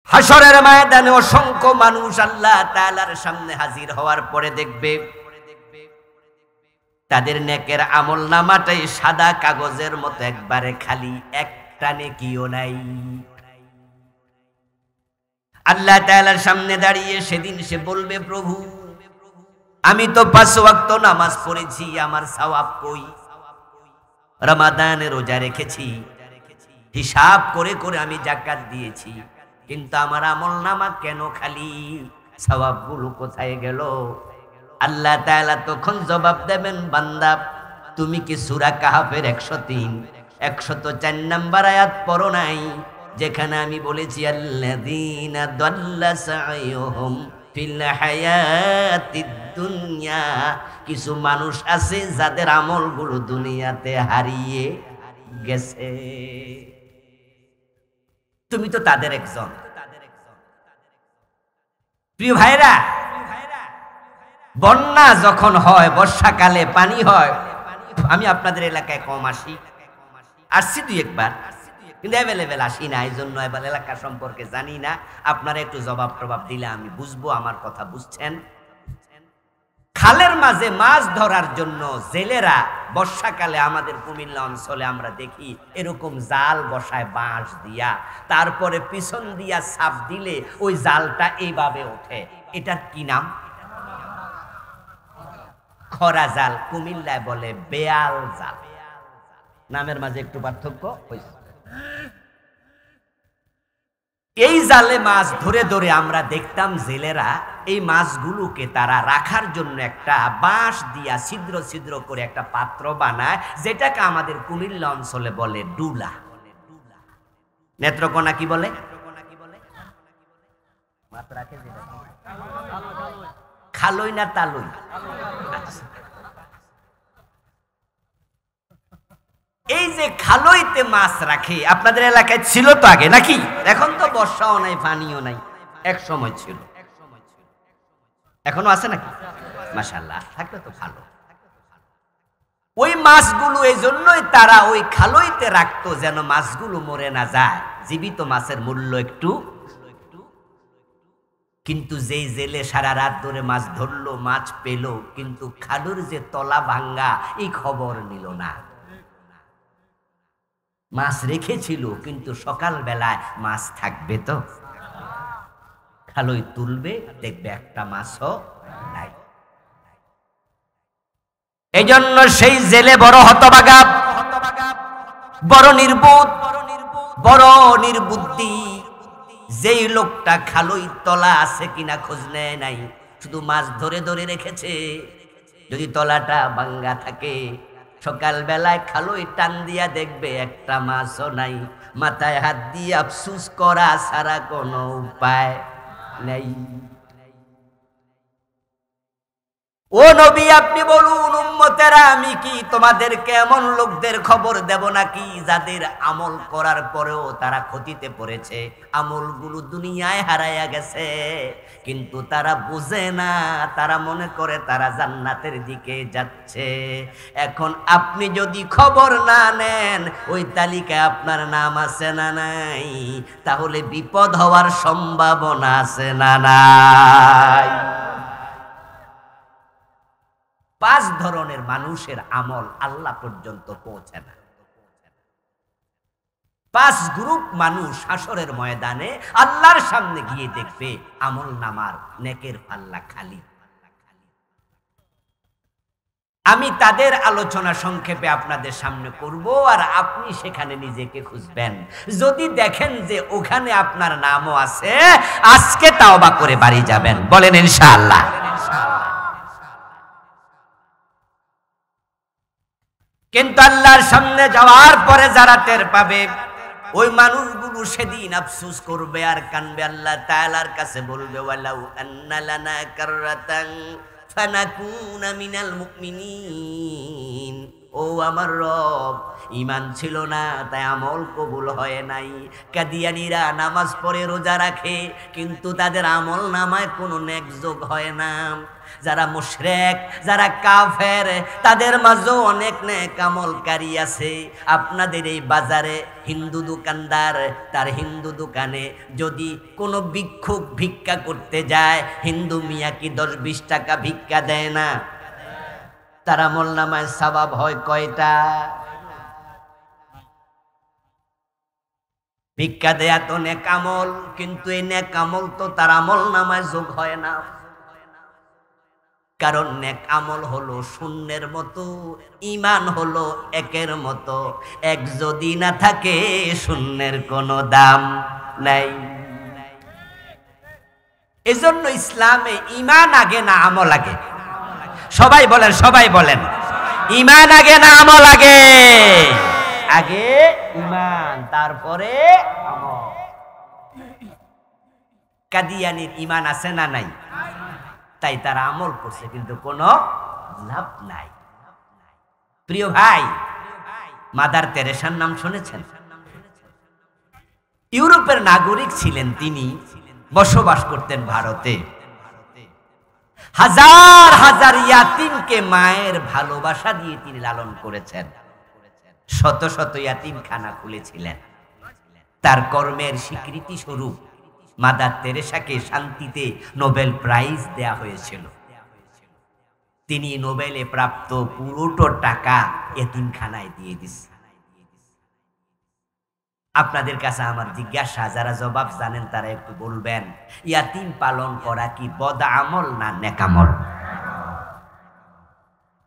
হাসরের ময়দানে অসংখ্য মানুষ আল্লাহ তাআলার সামনে হাজির হওয়ার পরে দেখবে তাদের নেকের আমলনামাটাই সাদা কাগজের মতো একবারে খালি, একটা নেকিও নাই। আল্লাহ তাআলার সামনে দাঁড়িয়ে সেদিন সে বলবে, প্রভু আমি তো 5 ওয়াক্ত নামাজ পড়েছি, আমার সওয়াব কই? রমাদানে রোজা রেখেছি, হিসাব করে করে আমি যাকাত দিয়েছি, কিন্তু আমার আমলনামা কেন খালি? সওয়াবগুলো কোথায় গেল? আল্লাহ তাআলা তখন জবাব দেবেন, বান্দা তুমি কি সূরা কাহাফের 103 104 নম্বর আয়াত পড়ো নাই, যেখানে আমি বলেছি আল্লাযীনা দাল্লা সাইয়ুহুম ফিল হায়াতিদ দুনিয়া, কিছু মানুষ আছে যাদের আমলগুলো দুনিয়াতে হারিয়ে গেছে। তুমি তো তাদের একজন। প্রিয় ভাইরা, বন্যা যখন হয়, বর্ষাকালে পানি হয়, আমি আপনাদের এলাকায় কম আসি, আসছি 2 একবার, কিন্তু অ্যাভেলেবেল আসি না, এই জন্য এবার এলাকা সম্পর্কে জানি না। আপনারা একটু জবাব টবাব দিলে আমি বুঝবো আমার কথা বুঝছেন। খালের মাঝে মাছ ধরার জন্য জেলেরা বর্ষাকালে আমাদের কুমিল্লা অঞ্চলে আমরা দেখি এরকম জাল বসায় বাঁশ দিয়া, তারপরে পিছন দিয়া চাপ দিলে ওই জালটা এইভাবে ওঠে। এটার কি নাম? খরা জাল, কুমিল্লায় বলে বেয়াল জাল। নামের মাঝে একটু পার্থক্য হয়েছে। এই জালে মাছ ধরে ধরে আমরা দেখতাম জেলেরা এই মাছগুলোকে তারা রাখার জন্য একটা বাঁশ দিয়া ছিদ্র ছিদ্র করে একটা পাত্র বানায়, যেটাকে আমাদের কুমিল্লা অঞ্চলে বলে ডুলা। নেত্রকোনা কি বলে? খালই না তালই? এই যে খালইতে মাছ রাখে, আপনাদের এলাকায় ছিল তো আগে নাকি? এখন তো বর্ষাও নাই, পানিও নাই, এক সময় ছিল। এখনো আছে নাকি? মাশাআল্লাহ, থাকলে তো ভালো। ওই মাছগুলো এই জন্যই তারা ওই খালইতে রাখতো, যেন মাছগুলো মরে না যায়, জীবিত মাছের মূল্য একটু। কিন্তু যেই জেলে সারা রাত ধরে মাছ ধরলো, মাছ পেল, কিন্তু খালুর যে তলা ভাঙ্গা এই খবর নিল না। মাছ রেখেছিল, কিন্তু সকাল বেলায় মাছ থাকবে তো? খালই তুলবে, দেখবে একটা মাছও নাই। এই জন্য সেই জেলে বড় হতভাগা, বড় নির্বোধ, বড় নির্বুদ্ধি। যেই লোকটা খালই তলা আছে কিনা খোঁজ নেয় নাই, শুধু মাছ ধরে ধরে রেখেছে। যদি তলাটা ভাঙ্গা থাকে, সকাল বেলায় খালই টান দিয়া দেখবে একটা মাছও নাই। মাথায় হাত দিয়ে আফসুস করা ছাড়া কোনো উপায় নেই। ও নবী, আপনি বলুন উম্মতেরা, আমি কি তোমাদেরকে এমন লোকদের খবর দেব নাকি যাদের আমল করার পরেও তারা ক্ষতিতে পড়েছে, আমলগুলো দুনিয়ায় হারাইয়া গেছে, কিন্তু তারা বুঝে না, তারা মনে করে তারা জান্নাতের দিকে যাচ্ছে। এখন আপনি যদি খবর না নেন, ওই তালিকায় আপনার নাম আছে না নাই, তাহলে বিপদ হওয়ার সম্ভাবনা আছে না নাই। 5 ধরনের মানুষের আমল আল্লাহ পর্যন্ত পৌঁছে না। 5 গ্রুপ মানুষ হাসরের ময়দানে আল্লাহর সামনে গিয়ে দেখবে আমল নামার নেকের পাল্লা খালি। আমি তাদের আলোচনা সংক্ষেপে আপনাদের সামনে করব, আর আপনি সেখানে নিজেকে খুঁজবেন। যদি দেখেন যে ওখানে আপনার নামও আছে, আজকে তাওবা করে বাড়ি যাবেন, বলেন ইনশাআল্লাহ। কিন্তু আল্লাহর সামনে যাওয়ার পরে যারা টের পাবে, ওই মানুষগুলো সেদিন আফসোস করবে আর কানবে, আল্লাহ তাআলার কাছে বলবে, ওয়ালাউ আন্না লানা কাররাতান ফানাকুনা মিনাল মুমিনিন। ও আমার রব, ঈমান ছিল না তাই আমল কবুল হয় নাই। কাদিয়ানীরা নামাজ পড়ে রোজা রাখে কিন্তু তাদের আমল নামায় কোনো নেক যোগ হয় না। যারা মুশরিক, যারা কাফের, তাদের মাঝেও অনেক নেক আমলকারী আছে। আপনাদের এই বাজারে হিন্দু দোকানদার তার হিন্দু দোকানে যদি কোনো ভিক্ষুক ভিক্ষা করতে যায়, হিন্দু মিয়া কি 10-20 টাকা ভিক্ষা দেয় না? তার আমল নামায় সওয়াব হয় কয়টা? ভিক্ষা দেয়া তো নেক আমল, কিন্তু এই নেক আমল তো তার আমল নামায় যোগ হয় না। কারণ নেক আমল হলো শূন্যের মতো, ঈমান হলো একের মতো। এক যদি না থাকে শূন্যের কোনো দাম নাই। এজন্য ইসলামে ঈমান আগে না আমল আগে? সবাই বলেন, সবাই বলেন, ঈমান আগে না আমল আগে? আগে ঈমান, তারপরে আমল। কাদিয়ানীর ঈমান আছে না নাই? তাই তারা আমল করছে কিন্তু কোনো লাভ নাই। প্রিয় ভাই, মাদার তেরেসার নাম শুনেছেন? ইউরোপের নাগরিক ছিলেন তিনি, বসবাস করতেন ভারতে। হাজার হাজার ইয়াতিমকে মায়ের ভালোবাসা দিয়ে তিনি লালন করেছেন। শত শত ইয়াতিমখানা খুলেছিলেন। তার কর্মের স্বীকৃতি স্বরূপ মাদার তেরেসাকে শান্তিতে নোবেল প্রাইজ দেয়া হয়েছিল। তিনি নোবেলে প্রাপ্ত পুরোটা টাকা এতিমখানায় দিয়ে দিয়েছেন। আপনাদের কাছে আমার জিজ্ঞাসা, যারা জবাব জানেন তারা একটু বলবেন, ইয়াতিম পালন করা কি বদ আমল না নেক আমল?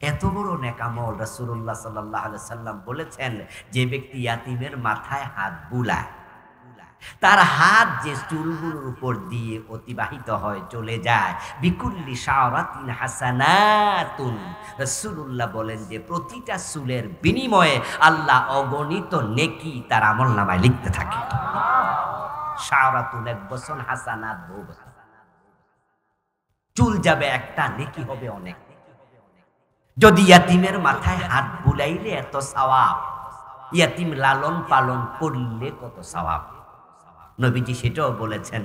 এত বড় নেক আমল রাসূলুল্লাহ সাল্লাল্লাহু আলাইহি সাল্লাম বলেছেন, যে ব্যক্তি ইয়াতিমের মাথায় হাত বুলায়, তার হাত যে চুলগুলোর উপর দিয়ে অতিবাহিত হয়, চলে যায়, বিকুল্লি শাওরাতিন হাসানাতুন। রাসূলুল্লাহ বলেন যে প্রতিটা চুলের বিনিময়ে আল্লাহ অগণিত নেকি তার আমলনামায় লিখতে থাকে। শাওরাতুন এক বছর, হাসানাত বহু বছর। চুল যাবে একটা, নেকি হবে অনেক। যদি ইয়াতিমের মাথায় হাত বুলাইলে এত সওয়াব, ইয়াতিম লালন পালন করলে কত সওয়াব। নবীজি সেটাও বলেছেন,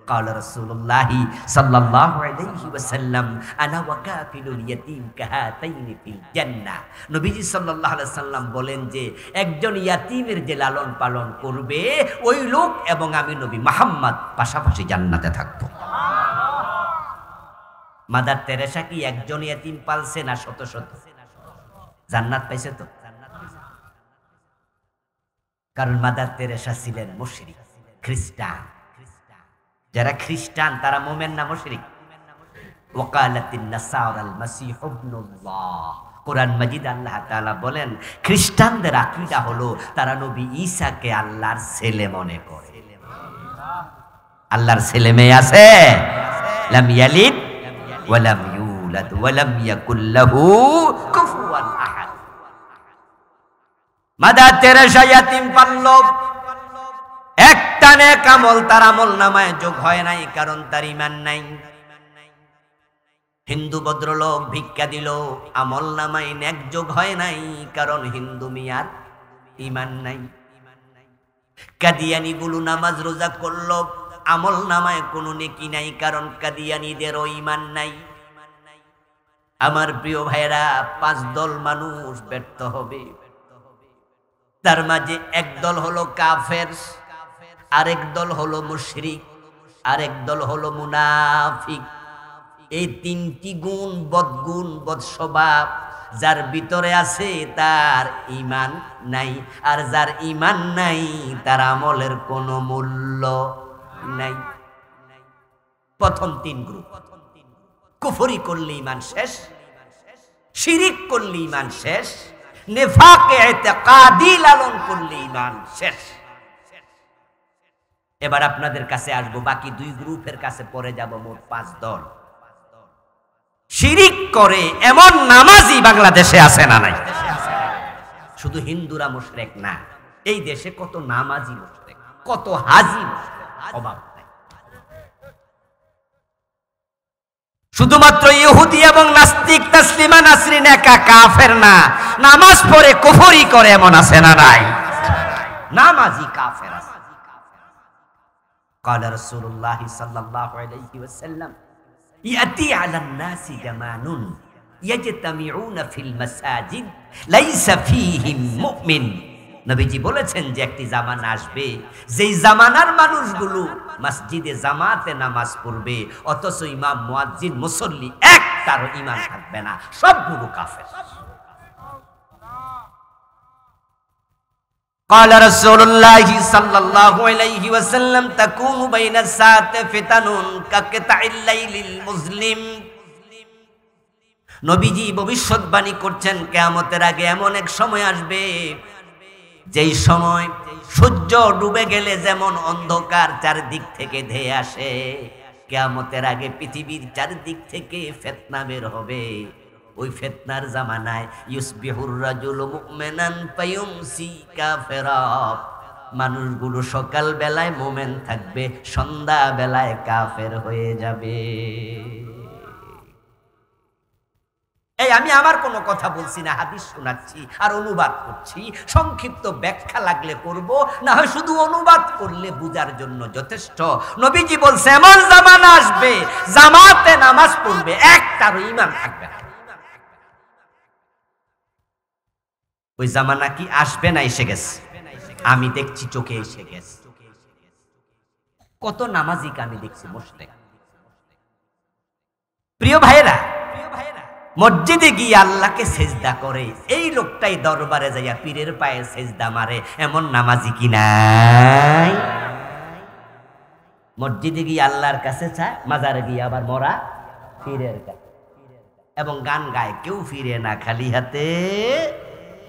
ক্বালা রাসূলুল্লাহি সাল্লাল্লাহু আলাইহি ওয়াসাল্লাম আনা ওয়া কাফিলুল ইয়াতীম কাহাতাইনি ফিল জান্নাহ। নবীজি সাল্লাল্লাহু আলাইহি সাল্লাম বলেন যে একজন ইয়াতিমের যে লালন পালন করবে, ওই লোক এবং আমি নবী মুহাম্মদ পাশাপাশি জান্নাতে থাকব। মাদার তেরেসা কি একজন ইয়াতিম পালছে না শত শত? জান্নাত পাইছে তো। কারণ মাদার তেরেসা ছিলেন মুশরিক, খ্রিস্টান। যারা খ্রিস্টান তারা মুমিন না মুশরিক? ওয়াকালাতিন নাসারাল মাসীহ ইবনুল্লাহ। কোরআন মাজিদ আল্লাহ তাআলা বলেন, খ্রিস্টানদের আকীদা হলো তারা নবী ঈসাকে আল্লাহর ছেলে মনে করে। আল্লাহর ছেলে মেয়ে আছে? লাম ইয়ালিদ ওয়া লাম ইউলাদ ওয়া লাম ইয়াকুল লাহু কুফুয়ান আহাদ। মাদার তেরেসা ইয়াতিম পালল, একটা নেক আমল তার আমল নামায় যোগ হয় নাই, কারণ তার ঈমান নাই। হিন্দু ভদ্রলোক ভিক্ষা দিল, আমল নামায় নেক যোগ হয় নাই, কারণ হিন্দু মিয়ার ঈমান নাই। কাদিয়ানী গুলো নামাজ রোজা করলো, আমল নামায় কোনো নেকি নাই, কারণ কাদিয়ানীদেরও ঈমান নাই। আমার প্রিয় ভাইরা, 5 দল মানুষ ব্যর্থ হবে। তার মাঝে এক দল হলো কাফের, আরেক দল হলো মুশরিক, আরেক দল হলো মুনাফিক। এই 3টি গুণ, বদগুণ, বদস্বভাব যার ভিতরে আছে তার ঈমান নাই, আর যার ঈমান নাই তার আমলের কোনো মূল্য নাই। প্রথম 3 গ্রুপ। কুফরি করলে ঈমান শেষ, শিরিক করলে ঈমান শেষ, নিফাকে ইতিকাদি লালন করলে ঈমান শেষ। এবার আপনাদের কাছে আসবো, বাকি 2 গ্রুপের কাছে পরে যাব। মোট 5 দল। শিরিক করে এমন নামাজি বাংলাদেশে আছে না নাই? শুধু হিন্দুরা মুশরিক না, এই দেশে কত নামাজি মুশরিক, কত হাজি মুশরিক, অভাব নাই। শুধুমাত্র ইহুদি ইহুদি এবং নাস্তিক তাসলিমা নাসরিন একা কাফের না, নামাজ পড়ে কুফরি করে এমন আছে না নাই? নামাজি কাফের আছে। قال رسول الله صلى الله عليه وسلم يأتي على الناس زمان يجتمعون في المساجد ليس فيهم مؤمن। নবীজি বলেছেন যে একটি জামানা আসবে, যেই জামানার মানুষগুলো মসজিদে জামাতে নামাজ পড়বে, অথচ ইমাম মুয়াজ্জিন মুসল্লি একটারও ঈমান থাকবে না, সবগুলো কাফের। قال رسول الله صلى الله عليه وسلم تكون بين الساعة فتن كقطع الليل المظلم। নবীজি ভবিষ্যৎবাণী করছেন কিয়ামতের আগে এমন এক সময় আসবে, যেই সময় সূর্য ডুবে গেলে যেমন অন্ধকার চারদিক থেকে ধেয়ে আসে, কিয়ামতের আগে পৃথিবীর চারদিক থেকে ফিতনা বের হবে। ওই ফিতনার জামানায় ইউসবিহুর রাজুলু মুমিনান ফায়ুমসি কাফিরা, মানুষগুলো সকাল বেলায় মুমিন থাকবে, সন্ধ্যা বেলায় কাফের হয়ে যাবে। এই আমি আমার কোনো কথা বলছি না, হাদিস শোনাচ্ছি আর অনুবাদ করছি। সংক্ষিপ্ত ব্যাখ্যা লাগলে করব, না হয় শুধু অনুবাদ করলে বুঝার জন্য যথেষ্ট। নবীজি বলছে এমন জামানা আসবে জামাতে নামাজ পড়বে একটারও ঈমান থাকবে না। ওই জামানা কি আসবে না এসে গেছে? আমি দেখছি, চোখে এসে গেছে। কত নামাজিকে আমি দেখছি বসতে। প্রিয় ভাইরা, মসজিদে গিয়ে আল্লাহকে সেজদা করে, এই লোকটাই দরবারে যাইয়া পীরের পায়ে সেজদা মারে, এমন নামাজি কি নাই? মসজিদে গিয়ে আল্লাহর কাছে চায়, মাজারে গিয়ে আবার মরা পীরের কাছে, এবং গান গায় কেউ ফিরে না খালি হাতে,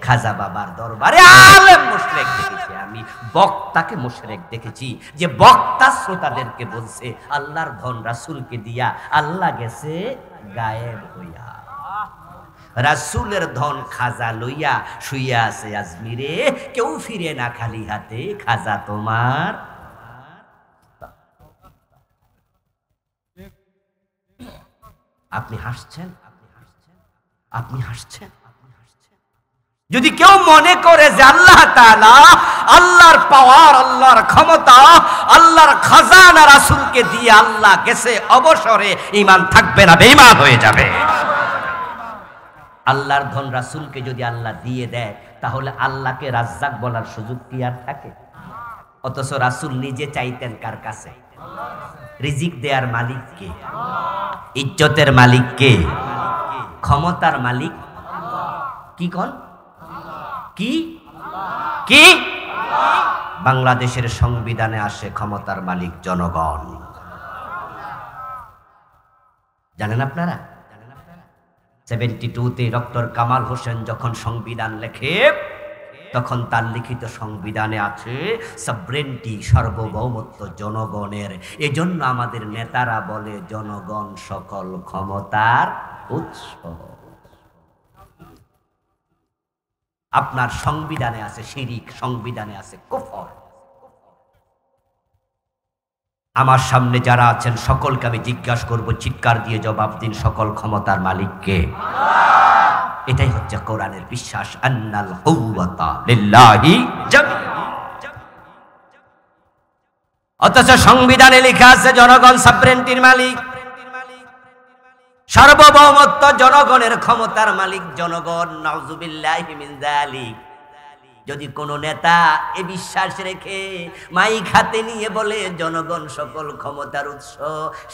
খাজা বাবার দরবারে। আলেম মুশরিক দেখেছি আমি, বক্তাকে মুশরিক দেখেছি, যে বক্তা শ্রোতাদেরকে বলছে আল্লাহর ধন রাসূলকে দিয়া আল্লাহ গেছে গায়েব হইয়া। রাসূলের ধন খাজা লইয়া শুইয়া আছে আজমিরে, কেউ ফিরে না খালি হাতে, খাজা তোমার। আপনি হাসছেন, আপনি হাসছেন। যদি কেউ মনে করে যে আল্লাহ তাআলা, আল্লাহর পাওয়ার, আল্লাহর ক্ষমতা, আল্লাহর খাজানা রাসূলকে দিয়ে আল্লাহ গেছে অবসরে, ঈমান থাকবে না, বেঈমান হয়ে যাবে। আল্লাহর ধন রাসূলকে যদি আল্লাহ দিয়ে দেয়, তাহলে আল্লাহকে রাজ্জাক বলার সুযোগ কি আর থাকে? অথচ রাসূল নিজে চাইতেন কার কাছে? রিজিক দেয়ার মালিক কে? ইজ্জতের মালিক কে? ক্ষমতার মালিক কি? কোন কি কি? বাংলাদেশের সংবিধানে আসে ক্ষমতার মালিক জনগণ। জানেন আপনারা? 72-তে ডক্টর কামাল হোসেন যখন সংবিধান লেখে, তখন তার লিখিত সংবিধানে আছে সভরেন্টি, সার্বভৌমত্ব জনগণের। এজন্য আমাদের নেতারা বলে জনগণ সকল ক্ষমতার উৎস। আপনার সংবিধানে আছে শিরিক, সংবিধানে আছে কুফর। আমার সামনে যারা আছেন সকলকে আমি জিজ্ঞাসা করব, চিৎকার দিয়ে জবাব দিন, সকল ক্ষমতার মালিক কে? এটাই হচ্ছে কোরআনের বিশ্বাস, আন্নাল কুওয়াতা লিল্লাহি জামিআ। অথচ সংবিধানে লেখা আছে জনগণ সভরেন্টির মালিক, সার্বভৌমত্ব জনগণের, ক্ষমতার মালিক জনগণ। নাউযুবিল্লাহি মিন যালিক। যদি কোন নেতা এ বিশ্বাস রেখে মাইক হাতে নিয়ে বলে জনগণ সকল ক্ষমতার উৎস,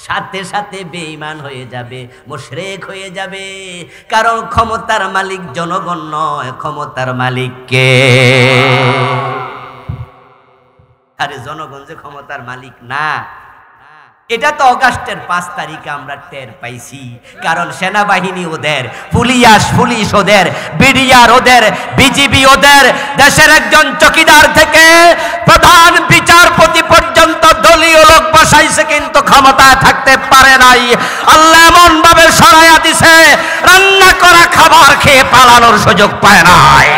সাথে সাথে বেঈমান হয়ে যাবে, মুশরিক হয়ে যাবে। কারণ ক্ষমতার মালিক জনগণ নয়, ক্ষমতার মালিক কে? আরে জনগণ যে ক্ষমতার মালিক না, এটা তো অগাস্টের 5 তারিখে আমরা টের পাইছি। কারণ সেনাবাহিনী ওদের, পুলিশ ওদের, বিডিআর ওদের, বিজিবি ওদের, দেশের একজন চকিদার থেকে প্রধান বিচারপতি পর্যন্ত দলীয় লোক বসাইছে, কিন্তু ক্ষমতায় থাকতে পারে নাই। আল্লাহ এমন ভাবে সরাইয়া দিছে, রান্না করা খাবার খেয়ে পালানোর সুযোগ পায় নাই।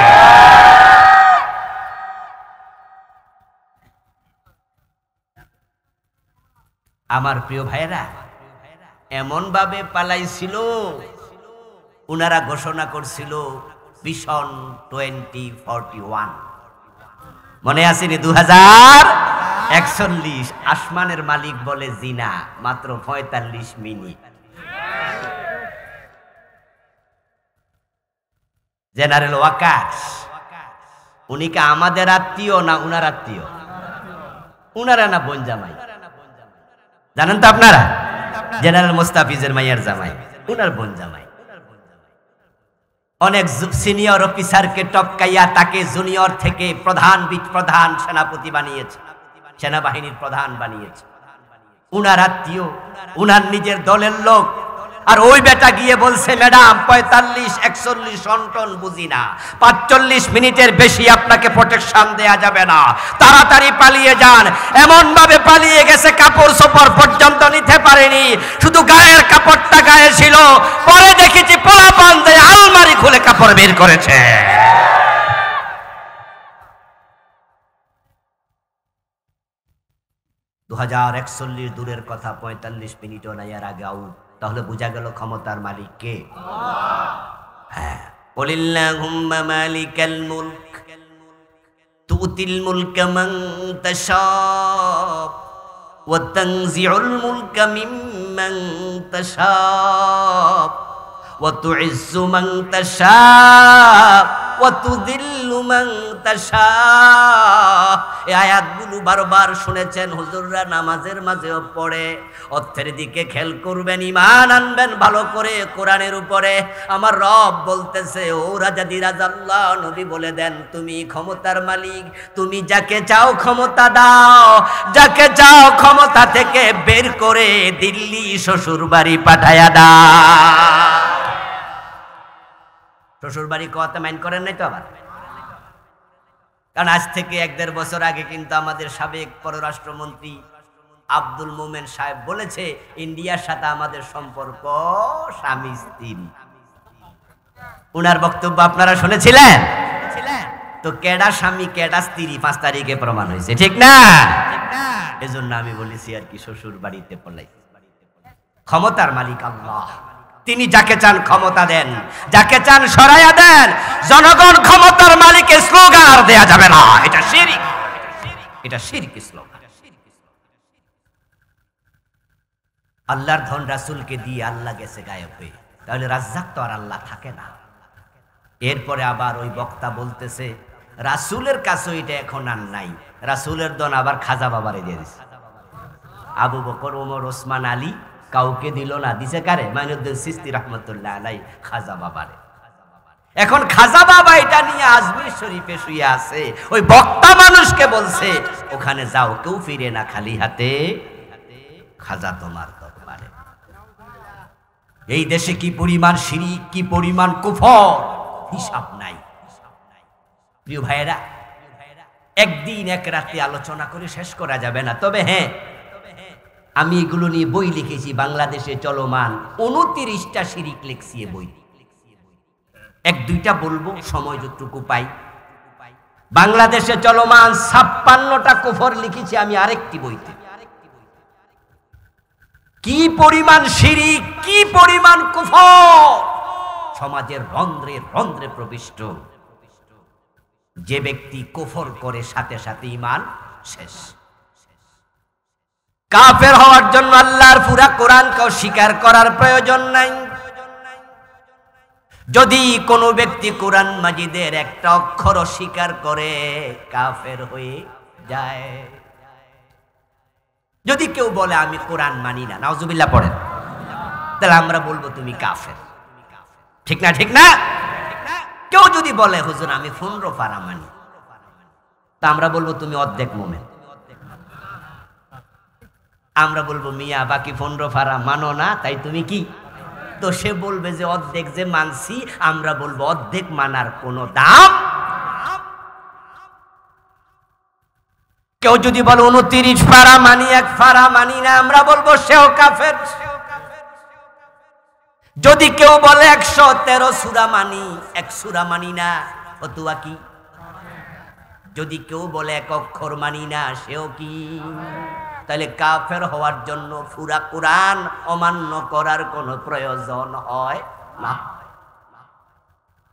আমার প্রিয় ভাইরা, এমন ভাবে পালাইছিল, উনারা ঘোষণা করছিল ভিশন 2041। মনে আসেনি? 2041। আসমানের মালিক বলে জিনা মাত্র 45 মিনিট। জেনারেল ওয়াকাশ উনি কি আমাদের আত্মীয় না উনার আত্মীয়? উনারা না বোন জামাই? জানেন তো আপনারা? জেনারেল মোস্তাফিজের মাইয়ার জামাই, উনার বোন জামাই। অনেক সিনিয়র অফিসারকে টপকাইয়া তাকে জুনিয়র থেকে প্রধান সেনাপতি বানিয়েছে, সেনাবাহিনীর প্রধান বানিয়েছে। উনার আত্মীয়, উনার নিজের দলের লোক। আর ওই বেটা গিয়ে বলছে, ম্যাডাম 45-41 অন্টন বুঝি না, 45 মিনিটের বেশি আপনাকে প্রোটেকশন দেয়া যাবে না, তাড়াতাড়ি পালিয়ে যান। এমন ভাবে পালিয়ে গেছে, কাপড় চোপড় পর্যন্ত নিতে পারেনি, শুধু গায়ের কাপড়টা গায়ে ছিল। পরে দেখেছি পোলাপান দিয়ে আলমারি খুলে কাপড় বের করেছে। 2041 দূরের কথা, 45 মিনিটও নাই এর আগে আউট। তাহলে বোঝা গেল ক্ষমতার মালিক কে? হ্যাঁ, কুলিল্লাহুম্মা মালিকাল মুলক তুতিল মুলকা মান তাশা ওয়া তানজিউল মুলকা মিম্মান তাশা ওয়া তুইজ্জু মান তাশা ওয়া তুযিল্লু মান তাশা। এই আয়াতগুলো বারবার শুনেছেন, হুজুররা নামাজের মাঝেও পড়ে। অর্থের দিকে খেয়াল করবেন, ঈমান আনবেন ভালো করে কোরআনের উপরে। আমার রব বলতেছে, ও রাজাদিরাজ আল্লাহ, নবী বলে দেন তুমি ক্ষমতার মালিক, তুমি যাকে চাও ক্ষমতা দাও, যাকে চাও ক্ষমতা থেকে বের করে দিল্লি শ্বশুর বাড়ি পাঠায়া দাও। শ্বশুর বাড়ি কথা মাইন করেন নাই তো আবার? কারণ আজ থেকে 1-1.5 বছর আগে কিন্তু আমাদের সাবেক পররাষ্ট্রমন্ত্রী আব্দুল মোমেন সাহেব বলেছে, ইন্ডিয়ার সাথে আমাদের সম্পর্ক স্বামী স্ত্রী। উনার বক্তব্য আপনারা শুনেছিলেন তো? কেডা স্বামী কেডা স্ত্রী 5 তারিখে প্রমাণ হয়েছে, ঠিক না? এজন্য আমি বলেছি আর কি, শ্বশুর বাড়িতে পলাই। ক্ষমতার মালিক আল্লাহ, তিনি যাকে চান ক্ষমতা দেন, যাকে চান সরাইয়া দেন। জনগণ ক্ষমতার মালিককে স্লোগান দেয়া যাবে না, এটা শিরক, এটা শিরক স্লোগান। আল্লাহর ধন রাসূলকে দিয়ে আল্লাহ গেছে গায়েব হয়ে, তাহলে রাজ্জাক তো আর আল্লাহ থাকে না। এরপরে আবার ওই বক্তা বলতেছে, রাসূলের কাছে এটা এখন আর নাই, রাসূলের ধন আবার খাজা বাবারে দিয়ে দিছে। আবু বকর, ওমর, ওসমান, আলী কাউকে দিল না, দিছে কারে? মাইনুদ্দিন চিশতি রাহমাতুল্লাহ আলাইহি, খাজা বাবারে। এখন খাজা বাবা এটা নিয়ে আজমির শরীফে শুয়ে আছে, ওই বক্তা মানুষকে বলছে ওখানে যাও, কেউ ফিরে না খালি হাতে, খাজা তোমার দরবারে। এই দেশে কি পরিমাণ শিরক, কি পরিমাণ কুফর, হিসাব নাই। প্রিয় ভাইয়েরা, একদিন এক রাতে আলোচনা করে শেষ করা যাবে না। তবে হ্যাঁ, আমি এগুলো নিয়ে বই লিখেছি, বাংলাদেশে চলমান 29টা শিরক লিখছি এ বই। 1-2টা বলবো সময় যতটুকু পাই। বাংলাদেশে চলমান 56টা কুফর লিখেছি আমি আরেকটি বইতে। কি পরিমাণ শিরক, কি পরিমাণ কুফর সমাজের রন্ধ্রে রন্ধ্রে প্রবিষ্ট। যে ব্যক্তি কুফর করে সাথে সাথে ঈমান শেষ। কাফের হওয়ার জন্য আল্লাহর পুরা কোরআনকে স্বীকার করার প্রয়োজন নাই। যদি কোনো ব্যক্তি কোরআন মাজিদের একটা অক্ষর অস্বীকার করে, কাফের হয়ে যায়। যদি কেউ বলে আমি কোরআন মানি না, নাউজুবিল্লাহ পড়েন, তাহলে আমরা বলবো তুমি কাফের, ঠিক না? ঠিক না? কেউ যদি বলে হুজুর আমি 15 পারা মানি, তা আমরা বলবো তুমি অর্ধেক মুমিন। আমরা বলবো মিয়া বাকি 15 পারা মানো না, তাই তুমি কি? তো সে বলবে যে অর্ধেক যে মানছি, আমরা বলবো অর্ধেক মানার কোনো দাম। কেউ যদি বলে 29 পারা মানি, 1 পারা মানি না, আমরা বলবো সেও কাফের। যদি কেউ বলে 113 সূরা মানি, 1 সূরা মানি না, ফতোয়া কি? যদি কেউ বলে 1 অক্ষর মানি না, সেও কি? তাহলে কাফের হওয়ার জন্য পুরা কোরআন অমান্য করার কোনো প্রয়োজন হয় না।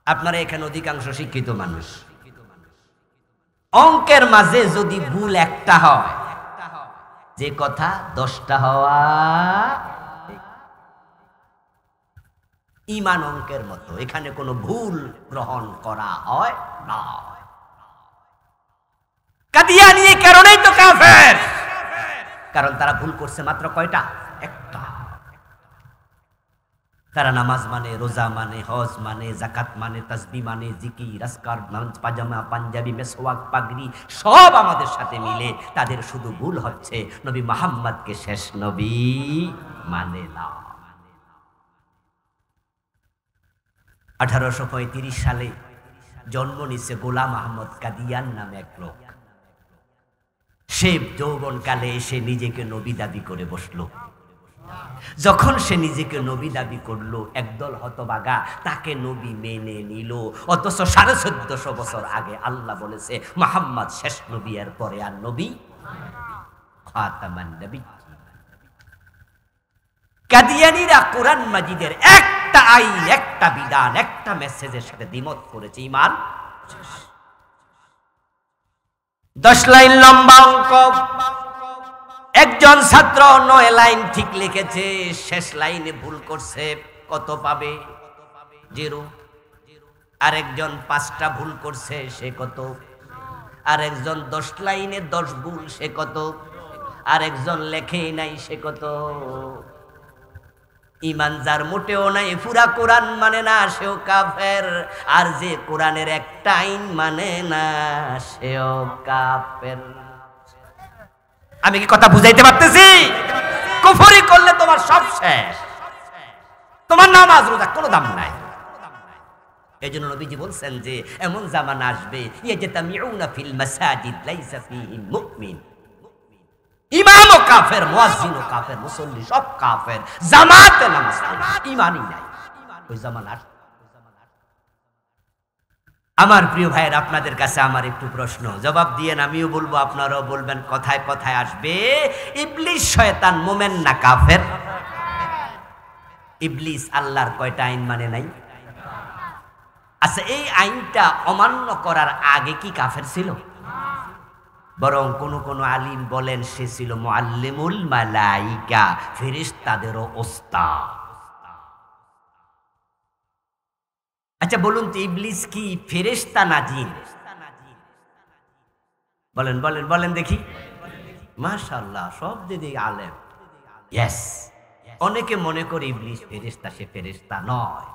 আপনারা এখানে অধিকাংশ শিক্ষিত মানুষ, অঙ্কের মাঝে যদি ভুল একটা হয়, যে কথা 10টা হওয়া ঈমান অঙ্কের মতো, এখানে কোনো ভুল গ্রহণ করা হয় না। কাদিয়ানী এই কারণেই তো কাফের, কারণ তারা ভুল করছে মাত্র কয়টা? একটা। তারা নামাজ মানে, রোজা মানে, হজ মানে, যাকাত মানে, তাসবিহ মানে, জিকির, আজকার, পাজামা, পাঞ্জাবি, মেসওয়াক, পাগড়ি সব আমাদের সাথে মিলে। তাদের শুধু ভুল হচ্ছে নবী মুহাম্মদকে শেষ নবী মানে না। 1835 সালে জন্ম নিছে গোলাম আহমদ কাদিয়ান নামে এক লোক। সে যৌবনকালে এসে নিজেকে নবী দাবি করে বসলো। যখন সে নিজেকে নবী দাবি করলো, একদল হতভাগা তাকে নবী মেনে নিল। অথচ 1450 বছর আগে আল্লাহ বলেছে মুহাম্মদ শেষ নবী, এর পরে আর নবী খাতামান নবী। কাদিয়ানীরা কোরআন মাজিদের একটা আইন, একটা বিধান, একটা মেসেজের সাথে দ্বিমত করেছে, ঈমান শেষ। 10 লাইন লম্বা অঙ্ক, একজন ছাত্র 9 লাইন ঠিক লিখেছে, শেষ লাইনে ভুল করছে, কত পাবে? 0। আরেকজন 5টা ভুল করছে, সে কত? আরেকজন 10 লাইনে 10 ভুল, সে কত? আরেকজন লেখেই নাই, সে কত? ঈমান যার মোটেও নাই, পুরা কোরআন মানে না, সেও কাফের। আর যে কোরআনের একটা আইন মানে না, সেও কাফের। আমি কি কথা বুঝাইতে পারতেছি? কুফরি করলে তোমার সব শেষ, তোমার নামাজ রোজা কোনো দাম নাই। এজন্য নবীজি বলছেন যে এমন জামানা আসবে, ইয়াজতামিউনা ফিল মাসাজিদ লাইসা ফীহিম মুমিন। ইমামও কাফের, মুয়াজ্জিনও কাফের, মুসল্লি সব কাফের, জামাতে নামাজ পড়ে ঈমানই নাই। ওই জামানা আসবে। আমার প্রিয় ভাইয়ের, আপনাদের কাছে আমার একটু প্রশ্ন, জবাব দিয়েন, আমিও বলবো, আপনারাও বলবেন, কথায় কথায় আসবে। ইবলিস শয়তান মোমেন না কাফের? ইবলিস আল্লাহর কয়টা আইন মানে নাই? আচ্ছা, এই আইনটা অমান্য করার আগে কি কাফের ছিল? বরং কোন কোন আলিম বলেন সে ছিল মুআল্লিমুল মালাইকা, ফেরেশতাদেরও ওস্তাদ। আচ্ছা বলুন তো, ইবলিস কি ফেরেশতা না জিন? বলেন বলেন বলেন দেখি। মাশাআল্লাহ, সব দিদি আলেম। ইয়েস। অনেকে মনে করে ইবলিস ফেরেশতা, সে ফেরেশতা নয়।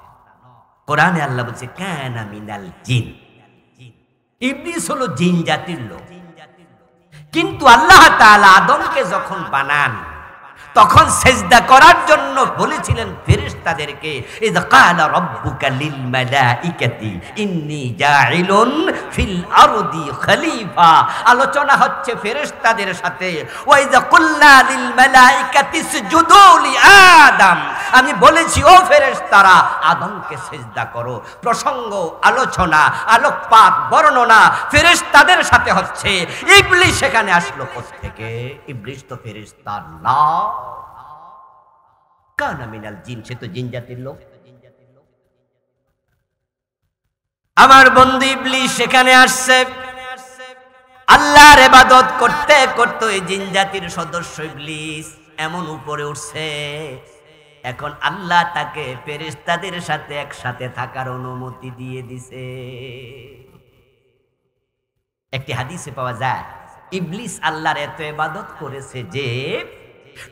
কোরআনে আল্লাহ বলছে কানা মিনাল জিন, ইবলিস হলো জিন জাতির লোক। কিন্তু আল্লাহ তাআলা আদমকে যখন বানান, তখন সেজদা করার জন্য বলেছিলেন ফেরেশতাদেরকে, ইয ক্বালা রাব্বুকা লিল মালাইকাতি ইন্নী জাইলুন ফিল আরদি খলিফা। আলোচনা হচ্ছে ফেরেশতাদের সাথে। ওয়া ইয কুল্লা লিল মালাইকাতি ইসজুদু লি আদম, আমি বলেছি ও ফেরেশতারা আদমকে সেজদা করো। প্রসঙ্গ, আলোচনা, আলোকপাত, বর্ণনা ফেরেশতাদের সাথে হচ্ছে। ইবলিস সেখানে আসলো কোথা থেকে? ইবলিস তো ফেরেশতা না, কানা মিনাল জিন, সে তো জিন জাতির লোক। আমার বন্ধু ইবলিস সেখানে আসছে, আল্লাহর ইবাদত করতে করতে ওই জিন জাতির সদস্য ইবলিস এমন উপরে উঠছে, এখন আল্লাহ তাকে ফেরেশতাদের সাথে একসাথে থাকার অনুমতি দিয়ে দিছে। একটি হাদিসে পাওয়া যায়, ইবলিস আল্লাহর এত ইবাদত করেছে যে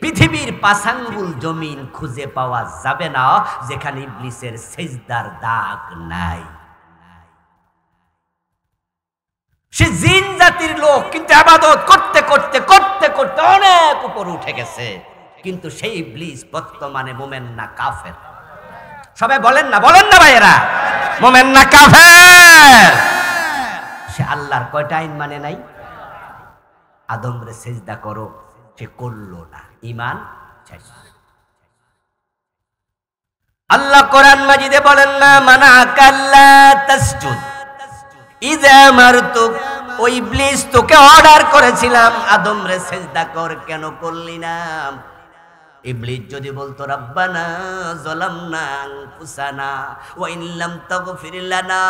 পৃথিবীর 5 আঙ্গুল জমিন খুঁজে পাওয়া যাবে না যেখানে ইবলিসের সিজদার দাগ নাই। সে জিন জাতির লোক, কিন্তু ইবাদত করতে করতে করতে করতে অনেক উপরে উঠে গেছে। কিন্তু সেই ইবলিস বর্তমানে মুমিন না কাফের? সবাই বলেন না, বলেন না ভাইয়েরা, মুমিন না কাফের? সে আল্লাহর কয়টা আইন মানে নাই? আদমরে সিজদা করো, সে করলো না, ঈমান শেষ। আল্লাহ কোরআন মাজিদে বলেন না মানাকা আল্লা তাসজুদ ইযা আমারতুক ওই ইবলিস তোকে অর্ডার করেছিলাম আদম রে সিজদা কর, কেন করলি না? ইবলিস যদি বলতো রব্বানা যালামনা আনফুসানা ওয়া ইন লাম তাগফির লানা,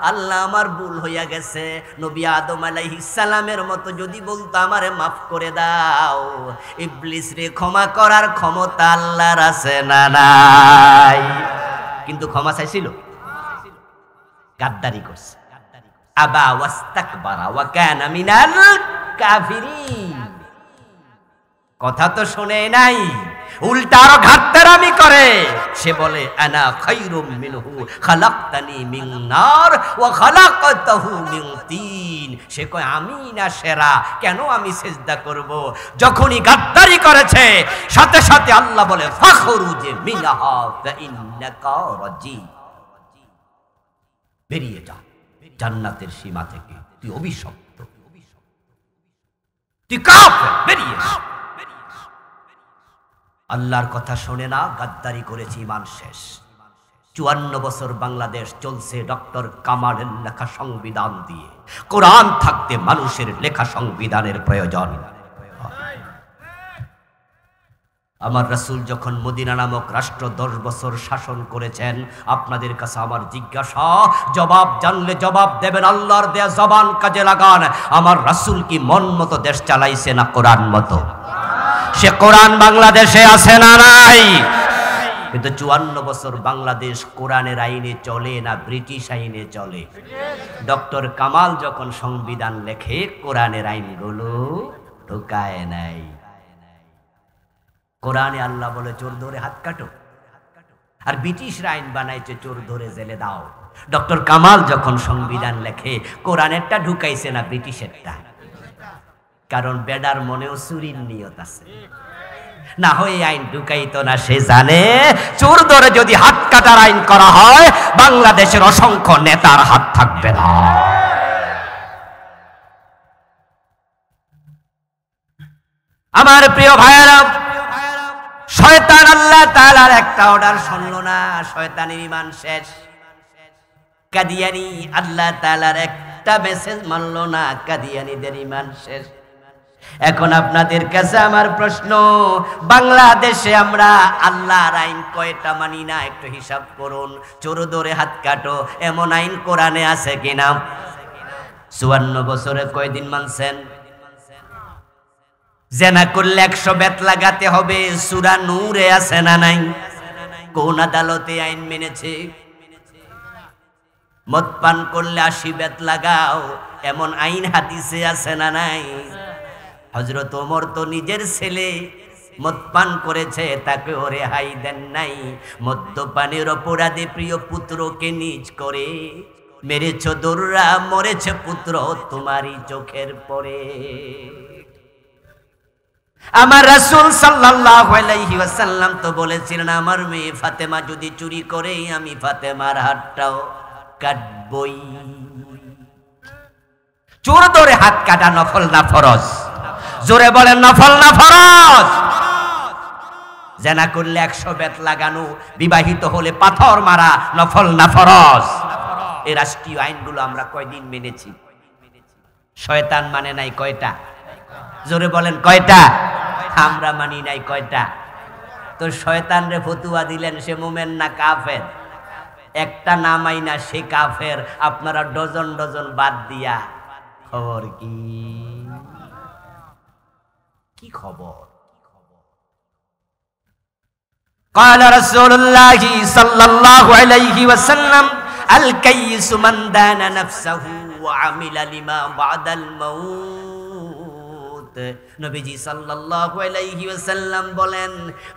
আল্লাহ আমার ভুল হইয়া গেছে, নবী আদম আলাইহিস সালামের মতো যদি বলতো আমারে maaf করে দাও, ইবলিস রে ক্ষমা করার ক্ষমতা আল্লাহর আছে না নাই? কিন্তু ক্ষমা চাইছিল, গাদ্দারি করছে। আবা ওয়াস্তাকবারা ওয়া কানা মিনাল কাফিরিন। কথা তো শুনে নাই, উল্টা আরো ঘাটতারামি করে। সে বলে আনা খায়রুম মিনহু খালাকতানি মিন নার ওয়া খালাকতাহু মিন তিন। সে কয় আমি না সেরা, কেন আমি সিজদা করব? যখনই গাদ্দারি করেছে সাথে সাথে আল্লাহ বলে ফাখরুজ মিনহা ফা ইন্নাকা রাজিম। বেরিয়ে যা জান্নাতের সীমা থেকে, তুই অভিশপ্ত, তুই কাফের, বেরিয়ে যা। আল্লাহর কথা শোনে না, গাদ্দারি করেছে, ঈমান শেষ। 54 বছর বাংলাদেশ চলছে ডক্টর কামালের লেখা সংবিধান দিয়ে। কোরআন থাকতে মানুষের লেখা সংবিধানের প্রয়োজন। আমার রাসূল যখন মদিনা নামক রাষ্ট্র 10 বছর শাসন করেছেন, আপনাদের কাছে আমার জিজ্ঞাসা, জবাব জানলে জবাব দেবেন, আল্লাহর দেয়া জবান কাজে লাগান। আমার রাসূল কি মন মতো দেশ চালাইছে না কোরআন মতো? সে কোরআন বাংলাদেশে আছে না নাই? কিন্তু 54 বছর বাংলাদেশ কোরআনের আইনে চলে না ব্রিটিশ আইনে চলে। ডক্টর কামাল যখন সংবিধান লেখে কোরআনের আইনগুলো ঢোকায় নাই। কোরআনে আল্লাহ বলে চোর ধরে হাত কাটো, আর ব্রিটিশরা আইন বানাইছে চোর ধরে জেলে দাও। ডক্টর কামাল যখন সংবিধান লেখে কোরআনেরটা ঢুকাইছে না ব্রিটিশেরটা, কারণ বেডার মনেও চুরির নিয়ত আছে, না হয় আইন ঢুকাইতো না। সে জানে চোর ধরে যদি হাত কাটার আইন করা হয় বাংলাদেশের অসংখ্য নেতার হাত থাকবে না। আমার প্রিয় ভাইয়েরা, শয়তান আল্লাহ তাআলার একটা অর্ডার শুনলো না, শয়তানের ঈমান শেষ। কাদিয়ানী আল্লাহ তাআলার একটা মেসেজ মানলো না, কাদিয়ানীদের ঈমান শেষ। এখন আপনাদের কাছে আমার প্রশ্ন, বাংলাদেশে আমরা আল্লাহর আইন কয়টা মানি না একটু হিসাব করুন। চোর ধরে হাত কাটো এমন আইন কোরআনে আছে কিনা? 54 বছরে কয়দিন মানছেন? জেনা করলে 100 বেত লাগাতে হবে, সূরা নূরে আছে না নাই? কোন আদালতে আইন মেনেছে? মদ পান করলে 80 বেত লাগাও, এমন আইন হাদিসে আছে না নাই? হযরত ওমর তো নিজের ছেলে মদ পান করেছে, তাকে রেহাই দেন নাই। মদ্যপানের অপরাধে প্রিয় পুত্রকে নিজ করে মেরেছ দৌড়া, মরেছে পুত্র তোমারই চোখের পরে। আমার রাসূল সাল্লাল্লাহু আলাইহি ওয়াসাল্লাম তো বলেছিলেন, আমার মেয়ে ফাতেমা যদি চুরি করে আমি ফাতেমার হাতটাও কাটবই। চোর ধরে হাত কাটা নফল না ফরজ? জোরে বলেন, নফল না ফরজ? জেনা করলে 100 বেত লাগানো, বিবাহিত হলে পাথর মারা, নফল না ফরজ? এই রাষ্ট্রীয় আইনগুলো আমরা কয়দিন মেনেছি? শয়তান মানে নাই কয়টা? জোরে বলেন কয়টা? আমরা মানি নাই কয়টা? তো শয়তান রে ফতুয়া দিলেন সে মুমিন না কাফের? একটা না মাইনা সে কাফের, আপনারা ডজন ডজন বাদ দিয়া খবর কি? কি খবর? قال رسول الله صلى الله عليه وسلم الكيس من دان نفسه وعمل لما بعد الموت। নবীজি সাল্লাল্লাহু আলাইহি ওয়াসাল্লাম বলেন,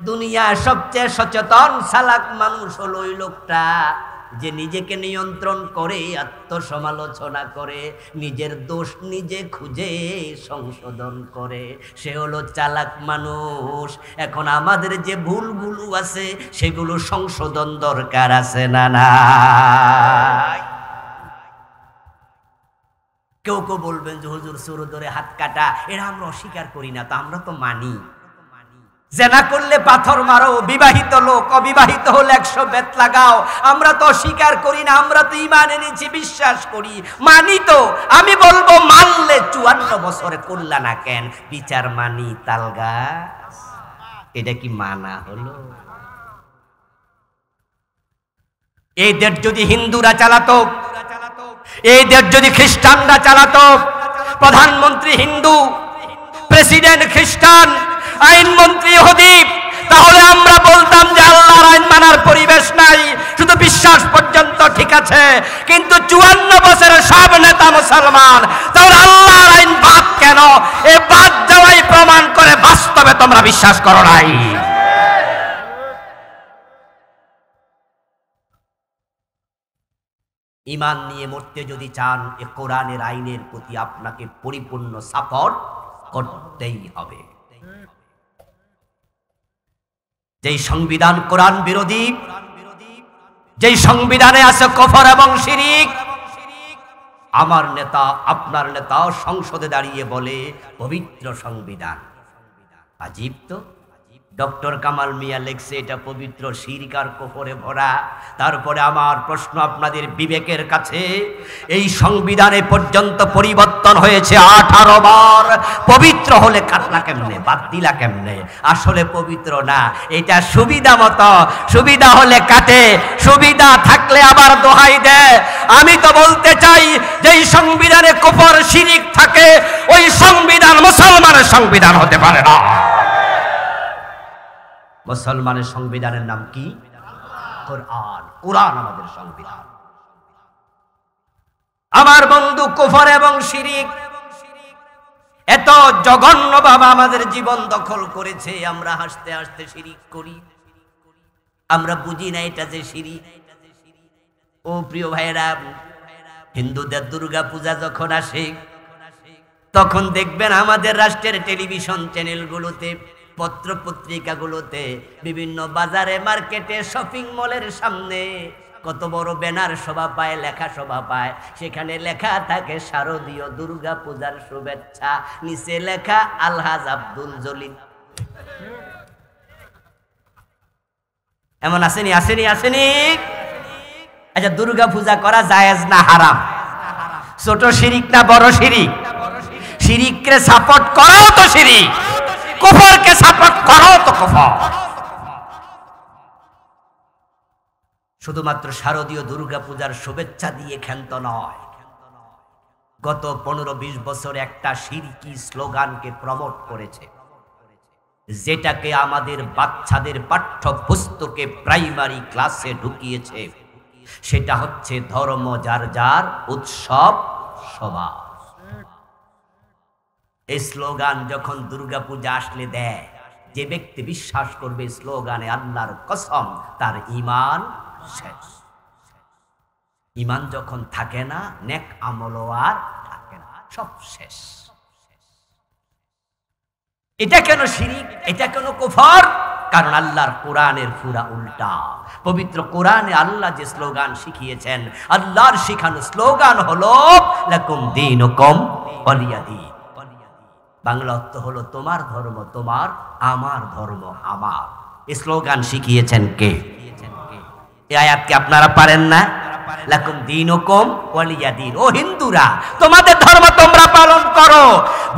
দুনিয়ার সবচেয়ে সচেতন চালাক মানুষ হলো ওই লোকটা যে নিজেকে নিয়ন্ত্রণ করে, আত্মসমালোচনা করে, নিজের দোষ নিজে খুঁজে সংশোধন করে, সে হলো চালাক মানুষ। এখন আমাদের যে ভুলগুলো আছে সেগুলো সংশোধন দরকার আছে না নাই? কেউ কেউ বলবেন যে হুজুর চোর ধরে হাত কাটা, এরা আমরা অস্বীকার করি না, তো আমরা তো মানি। জেনা করলে পাথর মারো, বিবাহিত লোক অবিবাহিত হলে 100 বেত লাগাও। আমরা তো স্বীকার করি না, আমরা তো ঈমান এনেছি, বিশ্বাস করি, মানি তো। আমি বলবো মানলে 54 বছরে করলা না কেন বিচার মানি তালগাছ? এটা কি মানা হলো? এই দেশ যদি হিন্দুরা চালাতো, এই দেশ যদি খ্রিস্টানরা চালাতো, প্রধানমন্ত্রী হিন্দু, প্রেসিডেন্ট খ্রিস্টান, আইনমন্ত্রী ইহুদি, তাহলে আমরা বলতাম যে আল্লাহর আইন মানার পরিবেশ নাই, শুধু বিশ্বাস পর্যন্ত ঠিক আছে। কিন্তু 54 বছরের সব নেতা মুসলমান, তাহলে আল্লাহর আইন বাদ কেন? এই বাদ যাওয়াই প্রমাণ করে বাস্তবে তোমরা বিশ্বাস করো নাই। ঈমান নিয়ে মরতে যদি চান, এ কোরআনের আইনের প্রতি আপনাকে পরিপূর্ণ সাপোর্ট করতেই হবে। যেই সংবিধান কোরআন বিরোধী, যেই সংবিধানে আছে কুফর এবং শিরিক, আমার নেতা আপনার নেতা সংসদে দাঁড়িয়ে বলে পবিত্র সংবিধান। আজীব তো। ডক্টর কামাল মিয়া লেখছে এটা পবিত্র, শিরক আর কুফরে ভরা। তারপরে আমার প্রশ্ন আপনাদের বিবেকের কাছে, এই সংবিধানে পর্যন্ত পরিবর্তন হয়েছে 18 বার। পবিত্র হলে কাটলা কেমনে, বাদ দিলা কেমনে? আসলে পবিত্র না, এটা সুবিধা মতো, সুবিধা হলে কাটে, সুবিধা থাকলে আবার দোহাই দেয়। আমি তো বলতে চাই যে এই সংবিধানে কুফর শিরক থাকে, ওই সংবিধান মুসলমানের সংবিধান হতে পারে না। মুসলমানের সংবিধানের নাম কি? কোরআন। কোরআন আমাদের সংবিধান। আমার বন্ধু, কুফর এবং শিরিক এত জঘন্য ভাবে আমাদের জীবন দখল করেছে, আমরা হাসতে হাসতে শিরিক করি, আমরা বুঝি না এটা যে শিরিক। ও প্রিয় ভাইরা, হিন্দুদের দুর্গা পূজা যখন আসে, তখন দেখবেন আমাদের রাষ্ট্রের টেলিভিশন চ্যানেলগুলোতে, পত্র পত্রিকাগুলোতে, বিভিন্ন বাজারে, মার্কেটে, শপিং মলের সামনে কত বড় ব্যানার শোভা পায়, লেখা শোভা পায়। সেখানে লেখা থাকে শারদীয় দুর্গা পূজার শুভেচ্ছা, নিচে লেখা আলহাজ আব্দুল জলিল। এমন আসেনি? আসেনি? আসেনি? আচ্ছা, দুর্গা পূজা করা জায়েজ না হারাম? ছোট শিরিক না বড় শিরিক? শিরিককে সাপোর্ট করাও তো শিরিক, কুফরকে সাপোর্ট করাও তো কুফর। শুধুমাত্র শারদীয় দুর্গা পূজার শুভেচ্ছা দিয়ে ক্ষান্ত নয়, গত 15-20 বছর একটা শিরকি স্লোগানকে প্রমোট করেছে, যেটাকে আমাদের বাচ্চাদের পাঠ্যপুস্তকে প্রাইমারি ক্লাসে ঢুকিয়েছে। সেটা হচ্ছে ধর্ম যার যার, উৎসব সবার। এই স্লোগান যখন দুর্গা পূজা আসলে দেয়, যে ব্যক্তি বিশ্বাস করবে স্লোগানে, আল্লাহর কসম তার ঈমান শেষ। ঈমান যখন থাকে না, নেক আমলও আর থাকে না, সব শেষ। এটা কেন শিরিক? এটা কেন কুফর? কারণ আল্লাহর কোরআনের পুরা উল্টা। পবিত্র কোরআনে আল্লাহ যে স্লোগান শিখিয়েছেন, আল্লাহর শিখানো স্লোগান হলো লাকুম দীনুকুম ওয়ালিয়া দীন। বাংলা অর্থ হলো তোমার ধর্ম তোমার, আমার ধর্ম আমার। এই স্লোগান শিখিয়েছেন কে? এই আয়াতকে আপনারা পারেন না? লাকুম দীনুকুম ওয়ালিয়া দীন। ও হিন্দুরা, তোমাদের ধর্ম তোমরা পালন করো।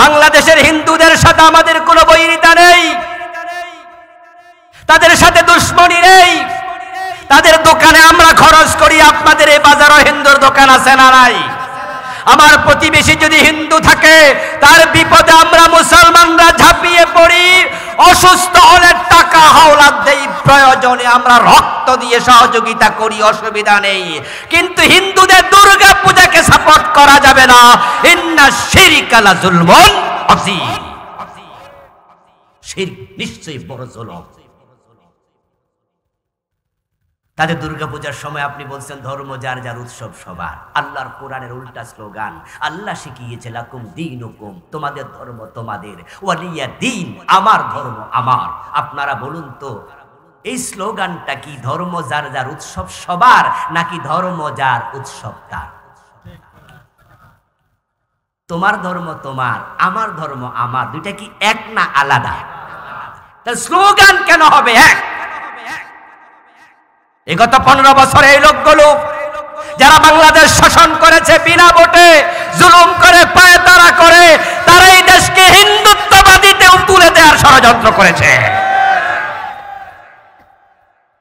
বাংলাদেশের হিন্দুদের সাথে আমাদের কোনো বৈরিতা নেই, তাদের সাথে দুশ্মনী নেই। তাদের দোকানে আমরা খরচ করি, আপনাদের এই বাজারও হিন্দুর দোকান আছে না নাই? আমার প্রতিবেশী যদি হিন্দু থাকে, তার বিপদে আমরা মুসলমানরা ঝাঁপিয়ে পড়ি। অসুস্থ হলে টাকা হাওলাত দেই, প্রয়োজনে আমরা রক্ত দিয়ে সহযোগিতা করি, অসুবিধা নেই। কিন্তু হিন্দুদের দুর্গা পূজাকে সাপোর্ট করা যাবে না। ইন্না শিরকা লাযুলমুন আযীম। শিরক নিশ্চয়ই বড় জুলুম। তাদের দুর্গাপূজার সময় আপনি বলছেন ধর্ম যার যার, উৎসব সবার। আল্লাহর কোরআনের উল্টা স্লোগান। আল্লাহ শিখিয়েছে লাকুম দীনুকুম, তোমাদের ধর্ম তোমাদের, ওয়ালিয়া দীন, আমার ধর্ম আমার। আপনারা বলুন তো, এই স্লোগানটা কি ধর্ম যার যার, উৎসব সবার, নাকি ধর্ম যার, উৎসব তার? তোমার ধর্ম তোমার, আমার ধর্ম আমার, দুইটা কি এক না আলাদা? তার স্লোগান কেন হবে এক? গত 15 বছরে এই লোকগুলো যারা বাংলাদেশ শাসন করেছে বিনা ভোটে, জুলুম করে, পায়তারা করে, তারা এই দেশকে হিন্দুত্ববাদীতে তুলে দেওয়ার ষড়যন্ত্র করেছে।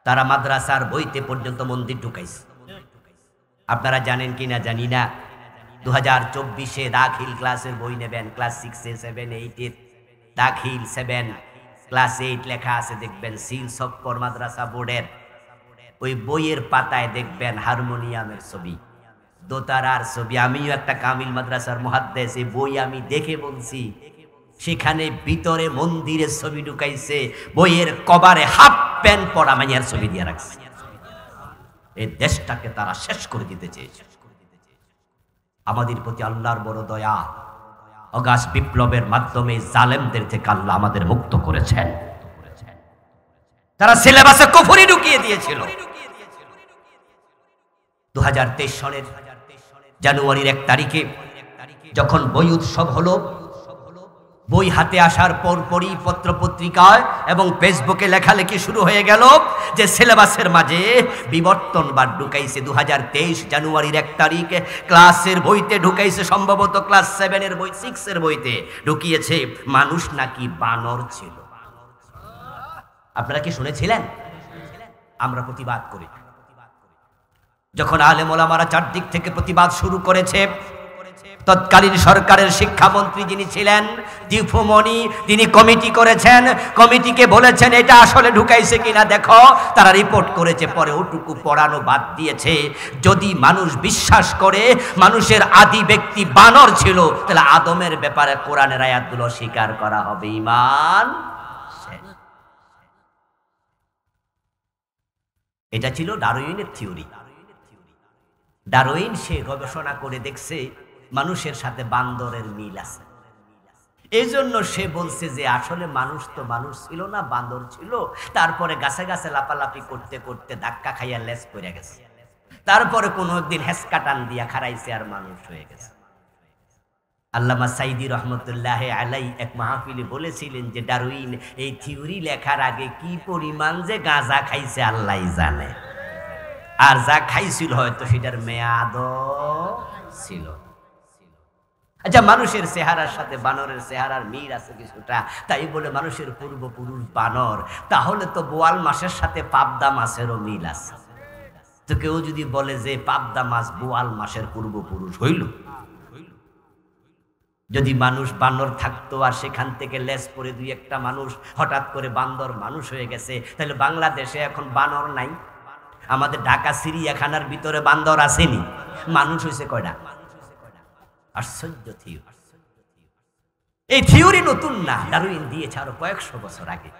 তারা মাদ্রাসার বইতে পর্যন্ত মন্দির ঢুকাইছে। আপনারা জানেন কিনা জানি না, 2024-এ দাখিল ক্লাসের বই নেবেন, ক্লাস 6-এ 7 8-এ দাখিল 7 ক্লাস 8 লেখা আছে, দেখবেন সিল সফর মাদ্রাসা বোর্ডের ওই বইয়ের পাতায় দেখবেন হারমোনিয়ামের ছবি, দোতারার ছবি। আমিও একটা কামিল মাদ্রাসার মুহাদ্দিস, এই বই আমি দেখে বলছি, সেখানে ভিতরে মন্দিরের ছবি ঢুকাইছে, বইয়ের কভারে হাফ প্যান্ট পরা মাইয়ার ছবি দিয়ে রাখছে। এই দেশটাকে তারা শেষ করে দিতে চেয়েছে। আমাদের প্রতি আল্লাহর বড় দয়া, অগাস্ট বিপ্লবের মাধ্যমে জালেমদের থেকে আল্লাহ আমাদের মুক্ত করেছেন। তারা সিলেবাসে কুফরি ঢুকিয়ে দিয়েছিল। 2023 সনের জানুয়ারির 1 তারিখে যখন বই উৎসব হলো, বই হাতে আসার পরপরই পত্রপত্রিকায় এবং ফেসবুকে লেখালেখি শুরু হয়ে গেল যে সিলেবাসের মাঝে বিবর্তনবাদ ঢুকাইছে। 2023 জানুয়ারির 1 তারিখে ক্লাসের বইতে ঢুকাইছে, সম্ভবত ক্লাস 7-এর বই, 6-এর বইতে ঢুকিয়েছে মানুষ নাকি বানর ছিল। আপনারা কি শুনেছিলেন? আমরা প্রতিবাদ করি। যখন আলেম ওলামারা চারদিক থেকে প্রতিবাদ শুরু করেছে, তৎকালীন সরকারের শিক্ষামন্ত্রী যিনি ছিলেন দীপু মনি, তিনি কমিটি করেছেন, কমিটিকে বলেছেন এটা আসলে ঢুকাইছে কিনা দেখো। তারা রিপোর্ট করেছে, পরে ওটুকু পড়ানো বাদ দিয়েছে। যদি মানুষ বিশ্বাস করে মানুষের আদি ব্যক্তি বানর ছিল, তাহলে আদমের ব্যাপারে কোরআনের আয়াতগুলো স্বীকার করা হবে। ঈমান শেষ। এটা ছিল ডারউইনের থিওরি। ডারউইন সে গবেষণা করে দেখছে মানুষের সাথে বান্দরের মিল আছে। এই জন্য সে বলছে যে আসলে মানুষ তো মানুষ ছিল না, বান্দর ছিল। তারপরে গাছে গাছে লাপালাপি করতে করতে ধাক্কা খাইয়া লেজ পড়ে গেছে, তারপরে কোনো একদিন হেসকা টান দিয়া খারাইছে আর মানুষ হয়ে গেছে। আল্লামা সাইদি রহমতুল্লাহ আলাই এক মাহফিলে বলেছিলেন যে ডারউইন এই থিওরি লেখার আগে কি পরিমাণ যে গাঁজা খাইছে আল্লাহ জানে, আর যা খাইছিল হয়তো সেটার মেয়াদও ছিল। আচ্ছা, মানুষের চেহারার সাথে বানরের চেহারার মিল আছে কিছুটা, তাই বলে মানুষের পূর্বপুরুষ বানর, তাহলে তো বোয়াল মাছের সাথে পাবদা মাছেরও মিল আছে। তো কেউ যদি বলে যে পাবদা মাছ বোয়াল মাছের পূর্বপুরুষ হইল, যদি মানুষ বানর থাকতো আর সেখান থেকে লেজ পরে 2-1টা মানুষ হঠাৎ করে বান্দর মানুষ হয়ে গেছে, তাহলে বাংলাদেশে এখন বানর নাই? আমাদের ঢাকা চিড়িয়াখানার ভিতরে বান্দর আসেনি, মানুষ হয়েছে কয়টা? আশ্চর্য থিওরি। এই থিওরি নতুন না, ডারউইন দিয়েছে আরো কয়েকশো বছর আগে।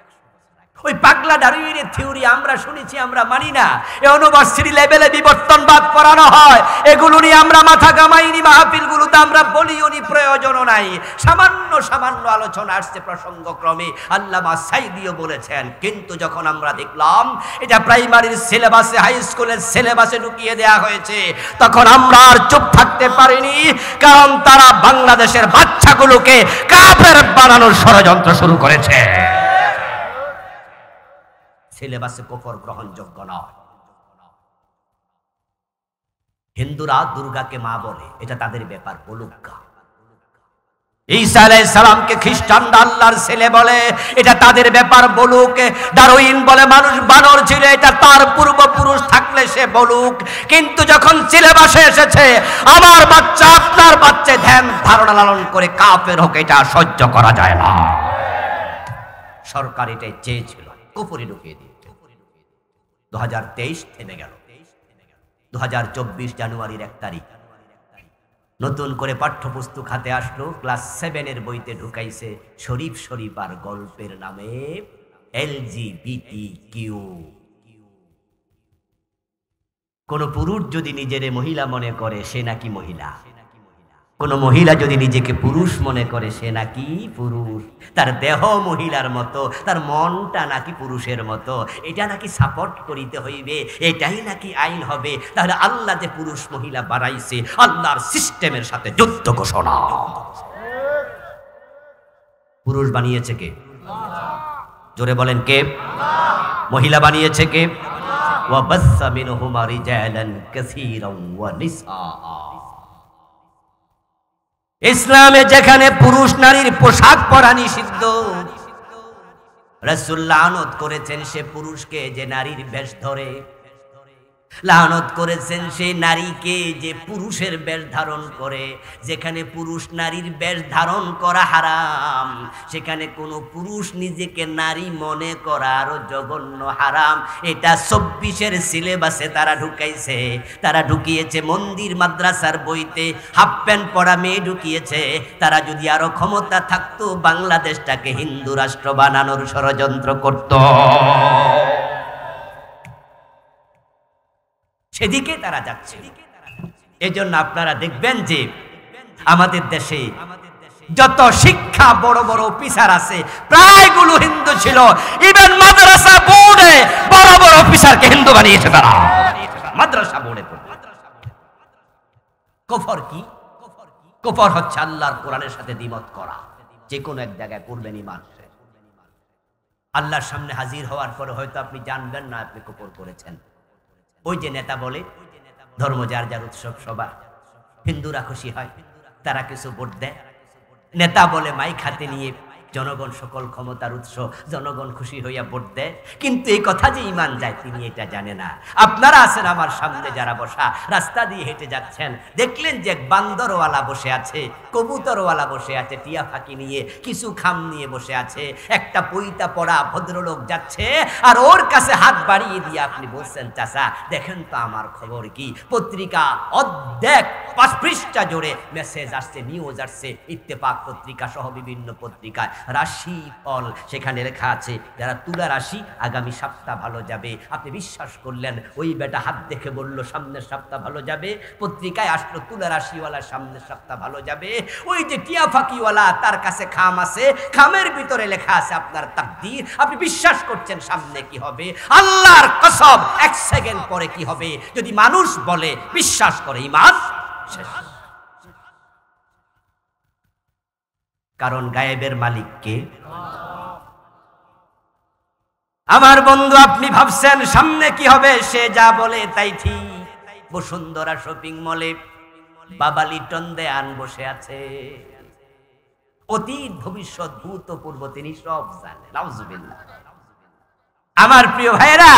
ওই পাগলা ডারউইনের থিওরি আমরা শুনেছি, আমরা মানি না। ইউনিভার্সিটি লেভেলে বিবর্তনবাদ পড়ানো হয়, এগুলো নিয়ে আমরা মাথা ঘামাইনি, মাহফিলগুলোতে আমরা বলিও নি, প্রয়োজনও নাই। সামান্য সামান্য আলোচনা আসছে প্রসঙ্গক্রমে, আল্লামা সাইদিও বলেছেন। কিন্তু যখন আমরা দেখলাম এটা প্রাইমারির সিলেবাসে, হাই স্কুলের সিলেবাসে ঢুকিয়ে দেয়া হয়েছে, তখন আমরা আর চুপ থাকতে পারিনি। কারণ তারা বাংলাদেশের বাচ্চাগুলোকে কাফের বানানোর ষড়যন্ত্র শুরু করেছে। সিলেবাসে কুফর গ্রহণযোগ্য নয়। হিন্দুরা দুর্গাকে মা বলে, এটা তাদের ব্যাপার, বলুক। ঈসা আলাইহিস সালামকে খ্রিস্টানরা আল্লাহর ছেলে বলে, এটা তাদের ব্যাপার, বলুক। ডারউইন বলে মানুষ বানর ছিল, এটা তার পূর্বপুরুষ, থাকলে সে বলুক। কিন্তু যখন সিলেবাসে এসেছে আমার বাচ্চা আপনার বাচ্চা ধ্যান ধারণা লালন করে কাফের হোক, এটা সহ্য করা যায় না। সরকার এটাই চেয়েছিল, কুফরি ঢুকিয়ে দিয়েছে। 2023 থেমে গেল। 2024 জানুয়ারির 1 তারিখ নতুন করে পাঠ্যপুস্তক হাতে আসলো, ক্লাস 7-এর বইতে ঢুকাইছে শরীফ শরীফ আর গল্পের নামে LGBTQ। কোন পুরুষ যদি নিজের মহিলা মনে করে সে নাকি মহিলা, কোন মহিলা যদি নিজেকে পুরুষ মনে করে সে নাকি পুরুষ, তার দেহ মহিলার মতো, তার মনটা নাকি পুরুষের মতো, এটা নাকি সাপোর্ট করিতে হইবে, এটাই নাকি আইন হবে। তাহলে আল্লাহ যে পুরুষ মহিলা বাড়াইছে, আল্লাহর সিস্টেমের সাথে যুদ্ধ ঘোষণা। পুরুষ বানিয়েছে কে? জোরে বলেন কে? মহিলা বানিয়েছে কে? ওয়াবাসসা মিনহুমা রিজালান কাসীরান ওয়া নিসা। ইসলামে যেখানে পুরুষ নারীর পোশাক পরা নিষিদ্ধ, রাসূল লানত করেছেন সে পুরুষকে যে নারীর বেশ ধরে, লানত করেছেন সেই নারীকে যে পুরুষের বেশ ধারণ করে। যেখানে পুরুষ নারীর বেশ ধারণ করা হারাম, সেখানে কোনো পুরুষ নিজেকে নারী মনে করা আরো জঘন্য হারাম। এটা ২৪-এর সিলেবাসে তারা ঢুকাইছে। তারা ঢুকিয়েছে মন্দির মাদ্রাসার বইতে, হাফ প্যান্ট পরা মেয়ে ঢুকিয়েছে। তারা যদি আরো ক্ষমতা থাকতো বাংলাদেশটাকে হিন্দু রাষ্ট্র বানানোর ষড়যন্ত্র করত। সেদিকে তারা যাচ্ছে। এজন্য আপনারা দেখবেন যে আমাদের দেশে যত শিক্ষা বড় বড় অফিসার আছে প্রায়গুলো হিন্দু ছিল। ইভেন মাদ্রাসা বোর্ডে বড় বড় অফিসারকে হিন্দু বানিয়েছে তারা, মাদ্রাসা বোর্ডে। কুফর কি? কুফর হচ্ছে আল্লাহর কোরআনের সাথে দ্বিমত করা। যে কোনো এক জায়গায় করবেন ঈমান, আল্লাহর সামনে হাজির হওয়ার পরে হয়তো আপনি জানবেন না আপনি কুফর করেছেন। ওই যে নেতা বলে ধর্ম যার যার উৎসব সবার, হিন্দুরা খুশি হয়, তারা কিছু ভোট দেয়। নেতা বলে মাইক হাতে নিয়ে জনগণ সকল ক্ষমতার উৎস, জনগণ খুশি হইয়া ভোট দেয়। কিন্তু এই কথা যে ঈমান যায় তিনি এটা জানে না। আপনারা আছেন আমার সামনে যারা বসা, রাস্তা দিয়ে হেঁটে যাচ্ছেন, দেখলেন যে এক বান্দরওয়ালা বসে আছে, কবুতরওয়ালা বসে আছে, টিয়া ফাঁকি নিয়ে কিছু খাম নিয়ে বসে আছে। একটা পইতা পড়া ভদ্রলোক যাচ্ছে আর ওর কাছে হাত বাড়িয়ে দিয়ে আপনি বলছেন চাচা দেখেন তো আমার খবর কি। পত্রিকা অর্ধেক ৫ পৃষ্ঠা জুড়ে মেসেজ আসছে, নিউজ আসছে, ইত্তেফাক পত্রিকা সহ বিভিন্ন পত্রিকায় রাশি ফল সেখানে লেখা আছে যারা তুলা রাশি আগামী সপ্তাহ ভালো যাবে। আপনি বিশ্বাস করলেন, ওই বেটা হাত দেখে বলল সামনের সপ্তাহ ভালো যাবে। পত্রিকায় আসলো তুলা রাশিওয়ালা সামনের সপ্তাহ ভালো যাবে। ওই যে টিয়া ফাঁকিওয়ালা তার কাছে খাম আছে, খামের ভিতরে লেখা আছে আপনার তাকদীর। আপনি বিশ্বাস করছেন সামনে কি হবে? আল্লাহর কসম ১ সেকেন্ড পরে কি হবে যদি মানুষ বলে বিশ্বাস করে ঈমান শেষ। কারণ গায়েবের মালিক কে? আমার বন্ধু আপনি ভাবছেন সামনে কি হবে, সে যা বলে তাই ঠিক। বসুন্ধরা শপিং মলে বাবা লিটন দেয়ান বসে আছে, অতীত ভবিষ্যৎ ভূতপূর্ব তিনি সব জানেন। নাউজুবিল্লাহ। আমার প্রিয় ভাইয়েরা,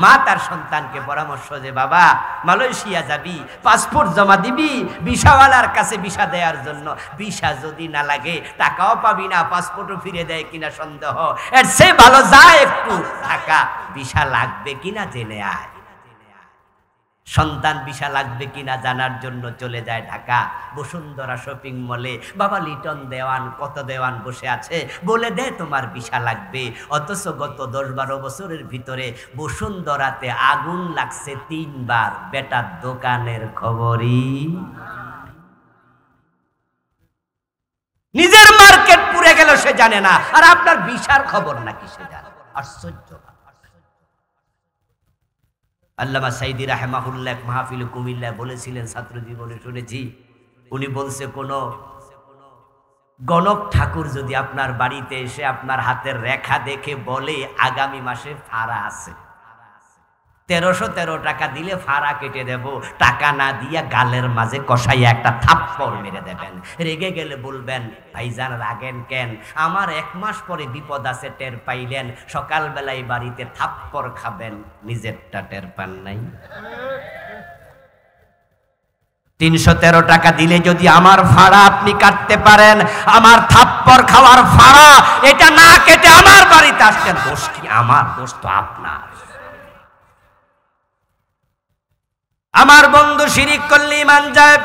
মা তার সন্তানকে পরামর্শ যে বাবা মালয়েশিয়া যাবি, পাসপোর্ট জমা দিবি ভিসাওয়ালার কাছে ভিসা দেওয়ার জন্য। ভিসা যদি না লাগে টাকাও পাবি না, পাসপোর্টও ফিরে দেয় কিনা সন্দেহ। এর সে ভালো যায় একটু ঢাকা, ভিসা লাগবে কিনা জেনে আয়। সন্তান ভিসা লাগবে কিনা জানার জন্য চলে যায় ঢাকা। বসুন্ধরা শপিং মলে বাবা লিটন দেওয়ান, কত দেওয়ান বসে আছে, বলে দে তোমার ভিসা লাগবে। অথচ গত ১০-১২ বছরের ভিতরে বসুন্ধরাতে আগুন লাগছে ৩ বার, বেটার দোকানের খবরই। নিজের মার্কেট পুড়ে গেল সে জানে না, আর আপনার ভিসার খবর নাকি সে জানে। আশ্চর্য। আল্লামা সাইদি রাহমাহুল্লাহ মাহফিল কুমিল্লায় বলেছিলেন, ছাত্র জীবনে শুনেছি, উনি বলছে কোন গণক ঠাকুর যদি আপনার বাড়িতে এসে আপনার হাতের রেখা দেখে বলে আগামী মাসে ফাড়া আছে, ১৩১৩ টাকা দিলে ফাড়া কেটে দেব, টাকা না দিয়া গালের মাঝে কষাইয়া একটা থাপ্পড় মেরে দেবেন। রেগে গেলে বলবেন ভাইজান রাগেন কেন, আমার ১ মাস পরে বিপদ আছে টের পাইলেন, সকালবেলায় বাড়িতে থাপ্পড় খাবেন, নিজেরটা টের পান নাই। ৩১৩ টাকা দিলে যদি আমার ফাড়া আপনি কাটতে পারেন, আমার থাপ্পড় খাওয়ার ফাড়া এটা না কেটে আমার বাড়িতে আসছেন, দোষ কি আমার? দোষ তো আপনার। আমার বন্ধু শিরিক করলে ঈমান যায়,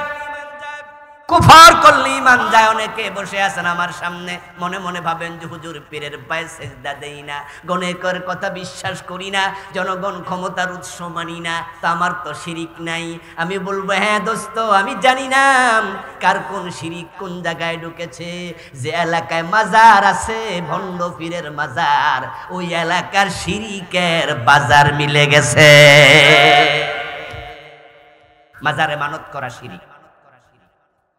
কুফর করলে ঈমান যায়। অনেকে বসে আছেন আমার সামনে, মনে মনে ভাবেন যে হুজুর পীরের পায়ে সেজদা দেই না, গণের কথা বিশ্বাস করি না, জনগণ ক্ষমতার উৎস মানি না, তা আমার তো শিরিক নাই। আমি বলবো হ্যাঁ দোস্ত, আমি জানি না কার কোন শিরিক কোন জায়গায় ঢুকেছে। যে এলাকায় মাজার আছে ভণ্ড পীরের মাজার, ওই এলাকার শিরিকের বাজার মিলে গেছে। মাজারে মানত করা শিরিক,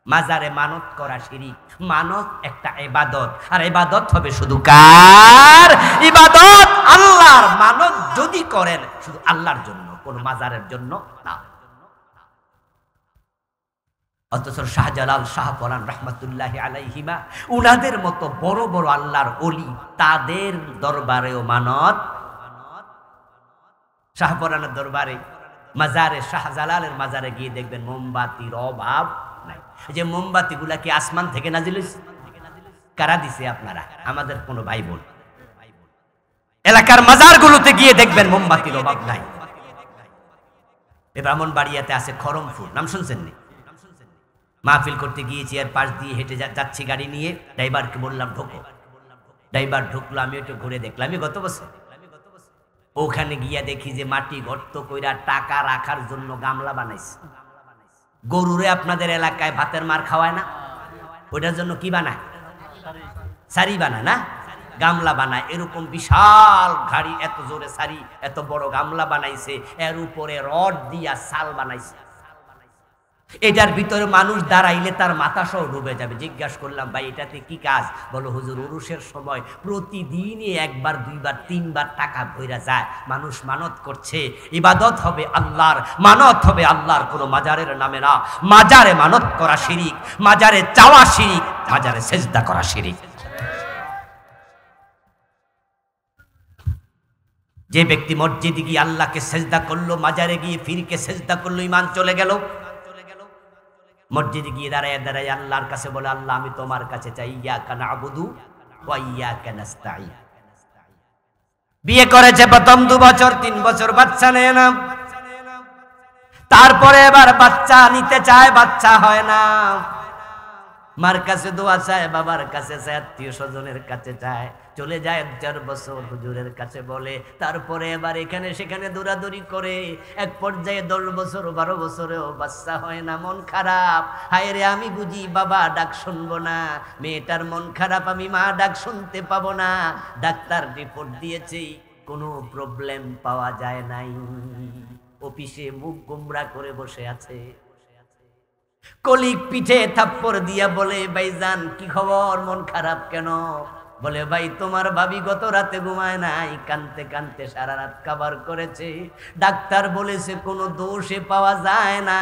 মাজারে মানত করা শিরিক। মানত একটা ইবাদত, আর ইবাদত হবে শুধু কার? ইবাদত আল্লাহর। মানত যদি করেন শুধু আল্লাহর জন্য, কোন মাজারের জন্য না। অথচ শাহজালাল, শাহপরান রহমতুল্লাহি আলাইহিমা উনাদের মতো বড় বড় আল্লাহর ওলি, তাদের দরবারেও মানত। শাহপরানের দরবারে, মাজারে, শাহজালালের মাজারে গিয়ে দেখবেন মোমবাতির অভাব নাই। যে মোমবাতি গুলা কি আসমান থেকে নাজিল হইছে? কারা দিছে? আপনারা, আমাদের কোনো ভাই বোন। এলাকার মাজার গুলোতে গিয়ে দেখবেন মোমবাতির অভাব নাই। ব্রাহ্মণবাড়িয়াতে আছে খরমপুর, নাম শুনছেন নি? মাহফিল করতে গিয়েছি, আর পাশ দিয়ে হেঁটে যাচ্ছি গাড়ি নিয়ে, ড্রাইভারকে বললাম ঢোকো। ড্রাইভার ঢুকলো, আমি একটু ঘুরে দেখলাম। আমি গত বছর ওখানে গিয়া দেখি যে মাটি গর্ত কইরা টাকা রাখার জন্য গামলা বানাইছে। গরুরে আপনাদের এলাকায় ভাতের মার খাওয়ায় না, ওইটার জন্য কি বানায়? সারি বানায় না, গামলা বানায়। এরকম বিশাল গাড়ি, এত জোরে সারি, এত বড় গামলা বানাইছে, এর উপরে রড দিয়া সাল বানাইছে। এটার ভিতরে মানুষ দাঁড়াইলে তার মাথা সহ ডুবে যাবে। জিজ্ঞাসা করলাম, ভাই এটাতে কি কাজ? বলো, হুজুর উরুষের সময় প্রতিদিনই একবার, দুইবার, তিনবার টাকা ভইরা যায়, মানুষ মানত করছে। ইবাদত হবে আল্লাহর, মানত হবে আল্লাহর, কোনো মাজারের নামে না। মাজারে মানত করা শিরিক, মাজারে চাওয়া শিরিক, মাজারে সেজদা করা শিরিক। যে ব্যক্তি মসজিদে গিয়ে আল্লাহকে সেজদা করলো, মাজারে গিয়ে ফিরকে সেজদা করলো, ঈমান চলে গেল। মসজিদে গিয়ে দাঁড়ায় দাঁড়ায় আল্লাহর কাছে বলে, আল্লাহ আমি তোমার কাছে চাই, ইয়াকা না'বুদু ওয়া ইয়াকা নাস্তাঈন। বিয়ে করেছে প্রথম 2 বছর 3 বছর বাচ্চা নেয় না, তারপরে এবার বাচ্চা নিতে চায়, বাচ্চা হয় না। মার কাছে দোয়া চায়, বাবার কাছে চায়, আত্মীয় স্বজনের কাছে চায়, চলে যায় 4 বছর হুজুরের কাছে বলে, তারপরে এবার এখানে সেখানে দৌড়াদৌড়ি করে, এক পর্যায়ে 10 বছর 12 বছরেও বাচ্চা হয় না। মন খারাপ, হায় রে আমি বুঝি বাবা ডাক শুনবো না, মেয়েটার মন খারাপ, আমি মা ডাক শুনতে পাবো না। ডাক্তার রিপোর্ট দিয়েছে, কোনো প্রবলেম পাওয়া যায় নাই। অফিসে মুখ গোমরা করে বসে আছে। কলিগ পিঠে থাপ্পড় দিয়া বলে, ভাইজান কি খবর, মন খারাপ কেন? বলে, ভাই তোমার ভাবি গত রাতে ঘুমায় নাই, কানতে কানতে সারা রাত কাবার করেছে। ডাক্তার বলেছে কোনো দোষে পাওয়া যায় না,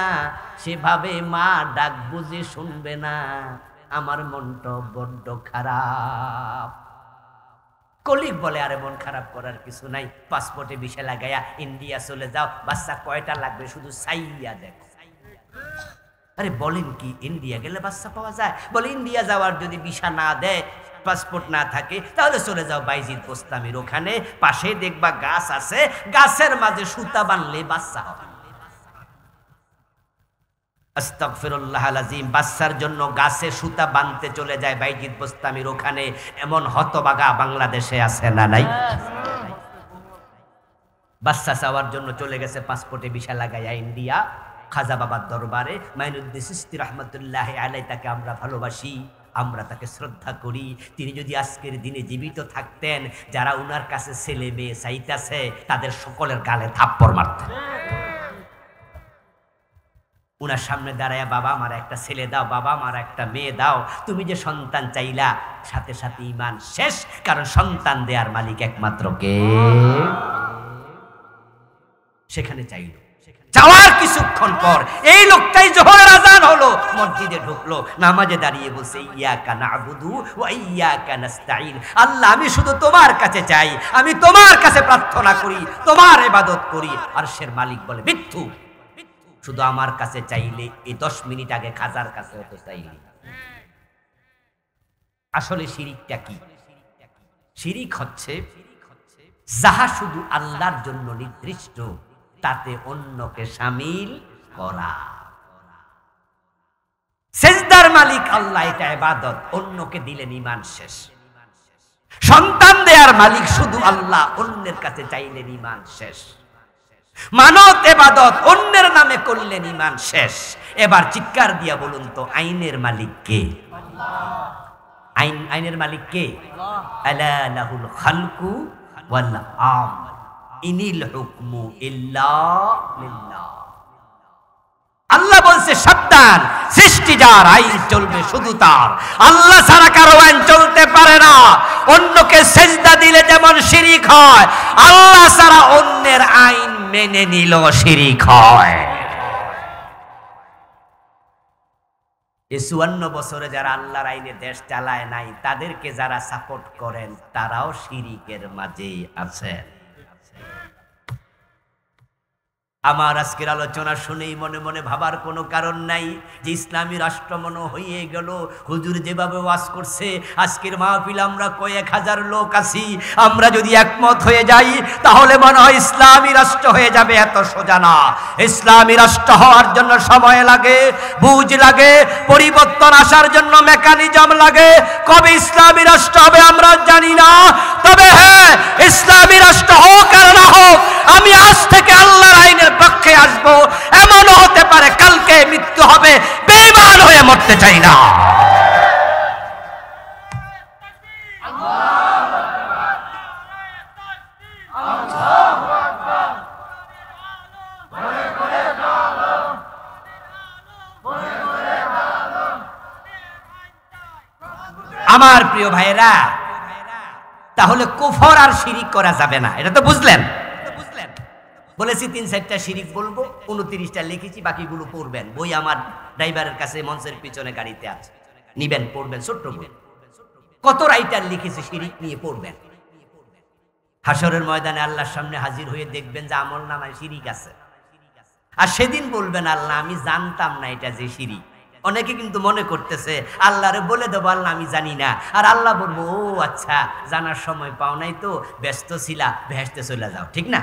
সেভাবে মা ডাক বুঝে শুনবে না, আমার মনটা বড্ড খারাপ। কলিগ বলে, আরে মন খারাপ করার কিছু নাই, পাসপোর্টে ভিসা লাগাইয়া ইন্ডিয়া চলে যাও, বাচ্চা কয়টা লাগবে শুধু চাইয়া দেখো। আরে বলেন কি, ইন্ডিয়া গেলে বাচ্চা পাওয়া যায়? বলে, ইন্ডিয়া যাওয়ার যদি ভিসা না দেয়, পাসপোর্ট না থাকে, তাহলে চলে যাও বাইজিদ বোস্তামির ওখানে, পাশে দেখবা গাছ আছে, গাছের মাঝে সুতা বানলে বাচ্চা হবে। আস্তাগফিরুল্লাহ আযীম। বাচ্চার জন্য গাছে সুতা বানতে চলে যায় বাইজিদ বোস্তামির ওখানে। এমন হতবাগা বাংলাদেশে আছে না নাই? বাচ্চা চাওয়ার জন্য চলে গেছে, পাসপোর্টে ভিসা লাগাইয়া ইন্ডিয়া। খাজা বাবার দরবারে মাইনুদ্দিন চিশতি রাহমাতুল্লাহি আলাইহি, তাকে আমরা ভালোবাসি, আমরা তাকে শ্রদ্ধা করি। তিনি যদি আজকের দিনে জীবিত থাকতেন, যারা উনার কাছে ছেলে মেয়ে চাইতেছে, তাদের সকলের গালে থাপ্পড় মারতেন। উনার সামনে দাঁড়ায়, বাবা আমার একটা ছেলে দাও, বাবা আমার একটা মেয়ে দাও। তুমি যে সন্তান চাইলা, সাথে সাথে ঈমান শেষ, কারণ সন্তান দেয়ার মালিক একমাত্র কে? সেখানে চাইল। যাওয়ার কিছুক্ষণ পর এই লোকটাই যোহরের আযান হলো, মসজিদে ঢুকলো, নামাজে দাঁড়িয়ে বলছে, ইয়াকা না'বুদু ওয়া ইয়াকা নাস্তাঈন। আল্লাহ আমি শুধু তোমার কাছে চাই, আমি তোমার কাছে প্রার্থনা করি, তোমার ইবাদত করি। আরশের মালিক বলে, মিথ্যু, শুধু আমার কাছে চাইলে এই 10 মিনিট আগে খাজার কাছে হতে চাইলি। আসলে শিরিকটা কি? শিরিক হচ্ছে যাহা শুধু আল্লাহর জন্য নির্দিষ্ট, তাতে অন্যকে শামিল করা। সেজদার মালিক আল্লাহ, এটা ইবাদত, অন্যকে দিলেন ঈমান শেষ। সন্তান দেয়ার মালিক শুধু আল্লাহ, অন্যের কাছে চাইলেন ঈমান শেষ। মানত ইবাদত, অন্যের নামে করলেন, ঈমান শেষ। এবার চিৎকার দিয়া বলুন তো, আইনের মালিক কে? আইনের মালিক কে? আলা লাহুল খালকু ওয়াল আমর ইনিল হুকমু ইল্লা লিল্লাহ। আল্লাহ বলছে সাবধান, সৃষ্টি যার, আইন চলবে শুধু তার। আল্লাহ ছাড়া কারো আইন চলতে পারে না। অন্যকে সেজদা দিলে যেমন শিরিক হয়, আল্লাহ ছাড়া অন্যের আইন মেনে নিল শিরিক হয়। এই 54 বছরে যারা আল্লাহর আইনে দেশ চালায় নাই, তাদেরকে যারা সাপোর্ট করেন তারাও শিরিকের মাঝেই আছেন। আমার আজকের আলোচনা শুনেই মনে মনে ভাবার কোনো কারণ নাই যে ইসলামী রাষ্ট্র মনে হয়ে গেল। হুজুর যেভাবে ওয়াজ করছে, আজকের মাহফিল আমরা কয়েক হাজার লোক আছি, আমরা যদি একমত হয়ে যাই তাহলে মনে হয় ইসলামী রাষ্ট্র হয়ে যাবে। এত সোজা না। ইসলামী রাষ্ট্র হওয়ার জন্য সময় লাগে, বুঝ লাগে, পরিবর্তন আসার জন্য মেকানিজম লাগে। কবে ইসলামী রাষ্ট্র হবে আমরা জানি না, তবে হ্যাঁ, ইসলামী রাষ্ট্র হোক আর না হোক, আমি আজ থেকে আল্লাহর আইনের পক্ষে আসবো। এমনও হতে পারে কালকে মৃত্যু হবে, বেঈমান হয়ে মরতে চাই না। আমার প্রিয় ভাইরা, তাহলে কুফর আর শিরিক করা যাবে না, এটা তো বুঝলেন। বলেছি 3-4টা শিরিক বলবো, 29টা লিখেছি, বাকিগুলো পড়বেন। বই আমার ড্রাইভারের কাছে মঞ্চের পিছনে গাড়িতে আছে, নিবেন, পড়বেন। ছোট্ট বই, কত রাইটার লিখেছে শিরিক নিয়ে, পড়বেন। হাসরের ময়দানে আল্লাহর সামনে হাজির হয়ে দেখবেন যে আমল নামায় শিরিক আছে, আর সেদিন বলবেন আল্লাহ আমি জানতাম না এটা যে শিরিক। অনেকে কিন্তু মনে করতেছে আল্লাহরে বলে দেবো আল্লাহ আমি জানি না, আর আল্লাহ বলবো ও আচ্ছা জানার সময় পাও নাই তো, ব্যস্ত ছিলা, ভেস্তে চলে যাও। ঠিক না?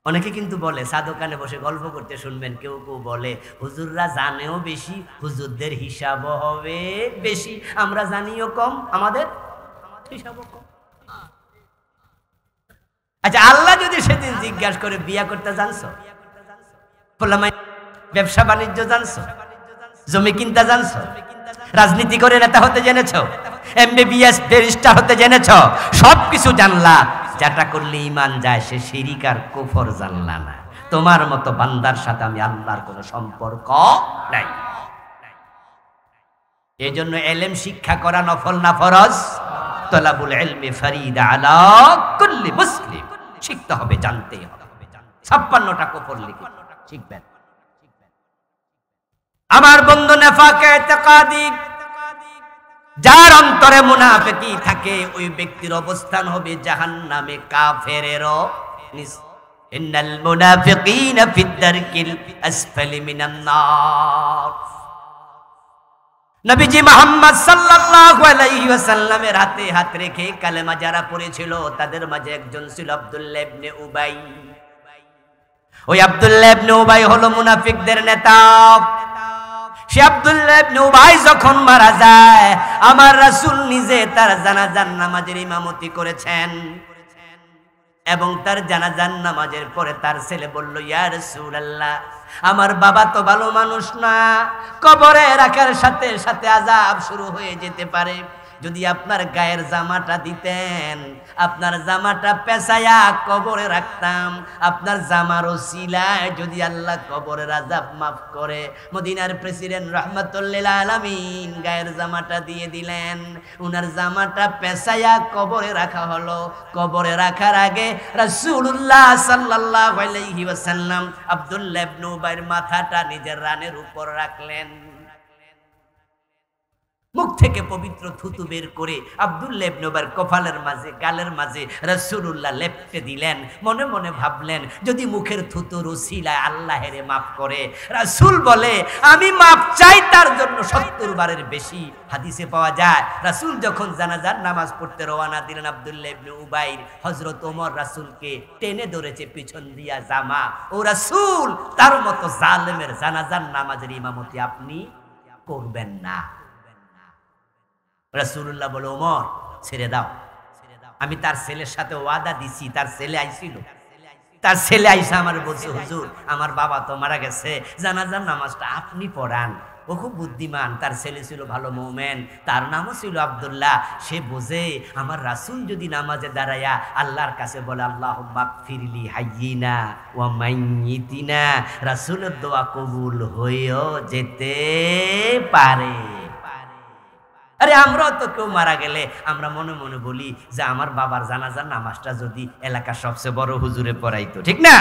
অনেকে কিন্তু বলে, চা দোকানে বসে গল্প করতে শুনবেন, কেউ কেউ বলে হুজুররা জানেও বেশি, হুজুরদের হিসাবও হবে বেশি, আমরা জানিও কম, আমাদের হিসাবও কম। আচ্ছা, আল্লাহ যদি সেদিন জিজ্ঞাসা করে বিয়া করতে জানছো, ব্যবসা বাণিজ্য জানছো, জমি কিনতে জানছো, রাজনীতি করে নেতা হতে জেনেছো, MBBS ব্যারিস্টার হতে জেনেছো, সবকিছু জানলা, যেটা করলে ঈমান যায় সে শিরিক আর কুফর জানলা না। তোমার মতো বান্দার সাথে আমি আল্লাহর কোনো সম্পর্ক নাই। এই জন্য ইলম শিক্ষা করা নফল না ফরজ? তলাবুল ইলমি ফরিদা আলা কুল্লি মুসলিম। শিখতে হবে, জানতেই হবে। 56টা কুফর লিখে শিখবেন। আমার বন্ধু, নেফাকে ইতিকাদি, যার অন্তরে মুনাফিকি থাকে, ওই ব্যক্তির অবস্থান হবে জাহান্নামে, কাফেরেরও নিচে। ইন্নাল মুনাফিকিনা ফিদ দারকিল আসফালি মিনান নার। নবীজি মুহাম্মদ সাল্লাল্লাহু আলাইহি ওয়াসাল্লামের হাতে হাত রেখে কালেমা যারা পড়েছিল, তাদের মাঝে একজন ছিল আব্দুল্লাহ ইবনে উবাই। ওই আব্দুল্লাহ ইবনে উবাই হলো মুনাফিকদের নেতা। সে আব্দুল্লাহ ইবনে উবাই যখন মারা যায়, আমার রাসূল নিজে তার জানাজার নামাজের ইমামতি করেছেন, এবং তার জানাজার নামাজের পরে তার ছেলে বলল, ইয়া রাসূলুল্লাহ, আমার বাবা তো ভালো মানুষ না, কবরে রাখার সাথে সাথে আযাব শুরু হয়ে যেতে পারে, যদি আপনার গায়ের জামাটা দিতেন, আপনার জামাটা পেঁচাইয়া কবরে রাখতাম, আপনার জামার ওসিলায় যদি আল্লাহ কবরের আযাব মাফ করে। মদিনার প্রেসিডেন্ট রাহমাতুল লিল আলামিন গায়ের জামাটা দিয়ে দিলেন, উনার জামাটা পেঁচাইয়া কবরে রাখা হলো। কবরে রাখার আগে রাসূলুল্লাহ সাল্লাল্লাহু আলাইহি ওয়াসাল্লাম আব্দুল্লাহ ইবনে উবাইর মাথাটা নিজের রানের উপর রাখলেন। মুখ থেকে পবিত্র থুতু বের করে আব্দুল্লাহ ইবনে উবাইর কপালের মাঝে, গালের মাঝে রাসূলুল্লাহ লেপটে দিলেন। মনে মনে ভাবলেন যদি মুখের থুতুর ওসিলায় আল্লাহের মাফ করে। রাসূল বলে আমি মাফ চাই তার জন্য 70 বারের বেশি। হাদিসে পাওয়া যায় রাসূল যখন জানাজার নামাজ পড়তে রওনা দিলেন, আব্দুল্লাহ ইবনে উবাইর হযরত ওমর রাসূলকে টেনে ধরেছে পিছন দিয়া জামা, ও রাসূল, তার মতো জালেমের জানাজার নামাজের ইমামতি আপনি করবেন না। রাসূলুল্লাহ বলে, ওমর ছেড়ে দাও, আমি তার ছেলের সাথে ওয়াদা দিছি। তার ছেলে আইছিল, তার ছেলে আইসা আমার বলছে, হুজুর আমার বাবা তো মারা গেছে, জানাজার নামাজটা আপনি পড়ান। ও খুব বুদ্ধিমান, তার ছেলে ছিল ভালো মুমিন, তার নামও ছিল আব্দুল্লাহ। সে বোঝে আমার রাসূল যদি নামাজে দাঁড়ায়া আল্লাহর কাছে বলে আল্লাহুম্মা গফিরলি হাইয়িনা ওয়া মাইয়িতিনা, রাসূলের দোয়া কবুল হয়েও যেতে পারে। আরে আমরাও তো কেউ মারা গেলে আমরা মনে মনে বলি যে আমার বাবার জানাজার নামাজটা যদি এলাকার সবচেয়ে বড় হুজুরে পড়াইতো, ঠিক না?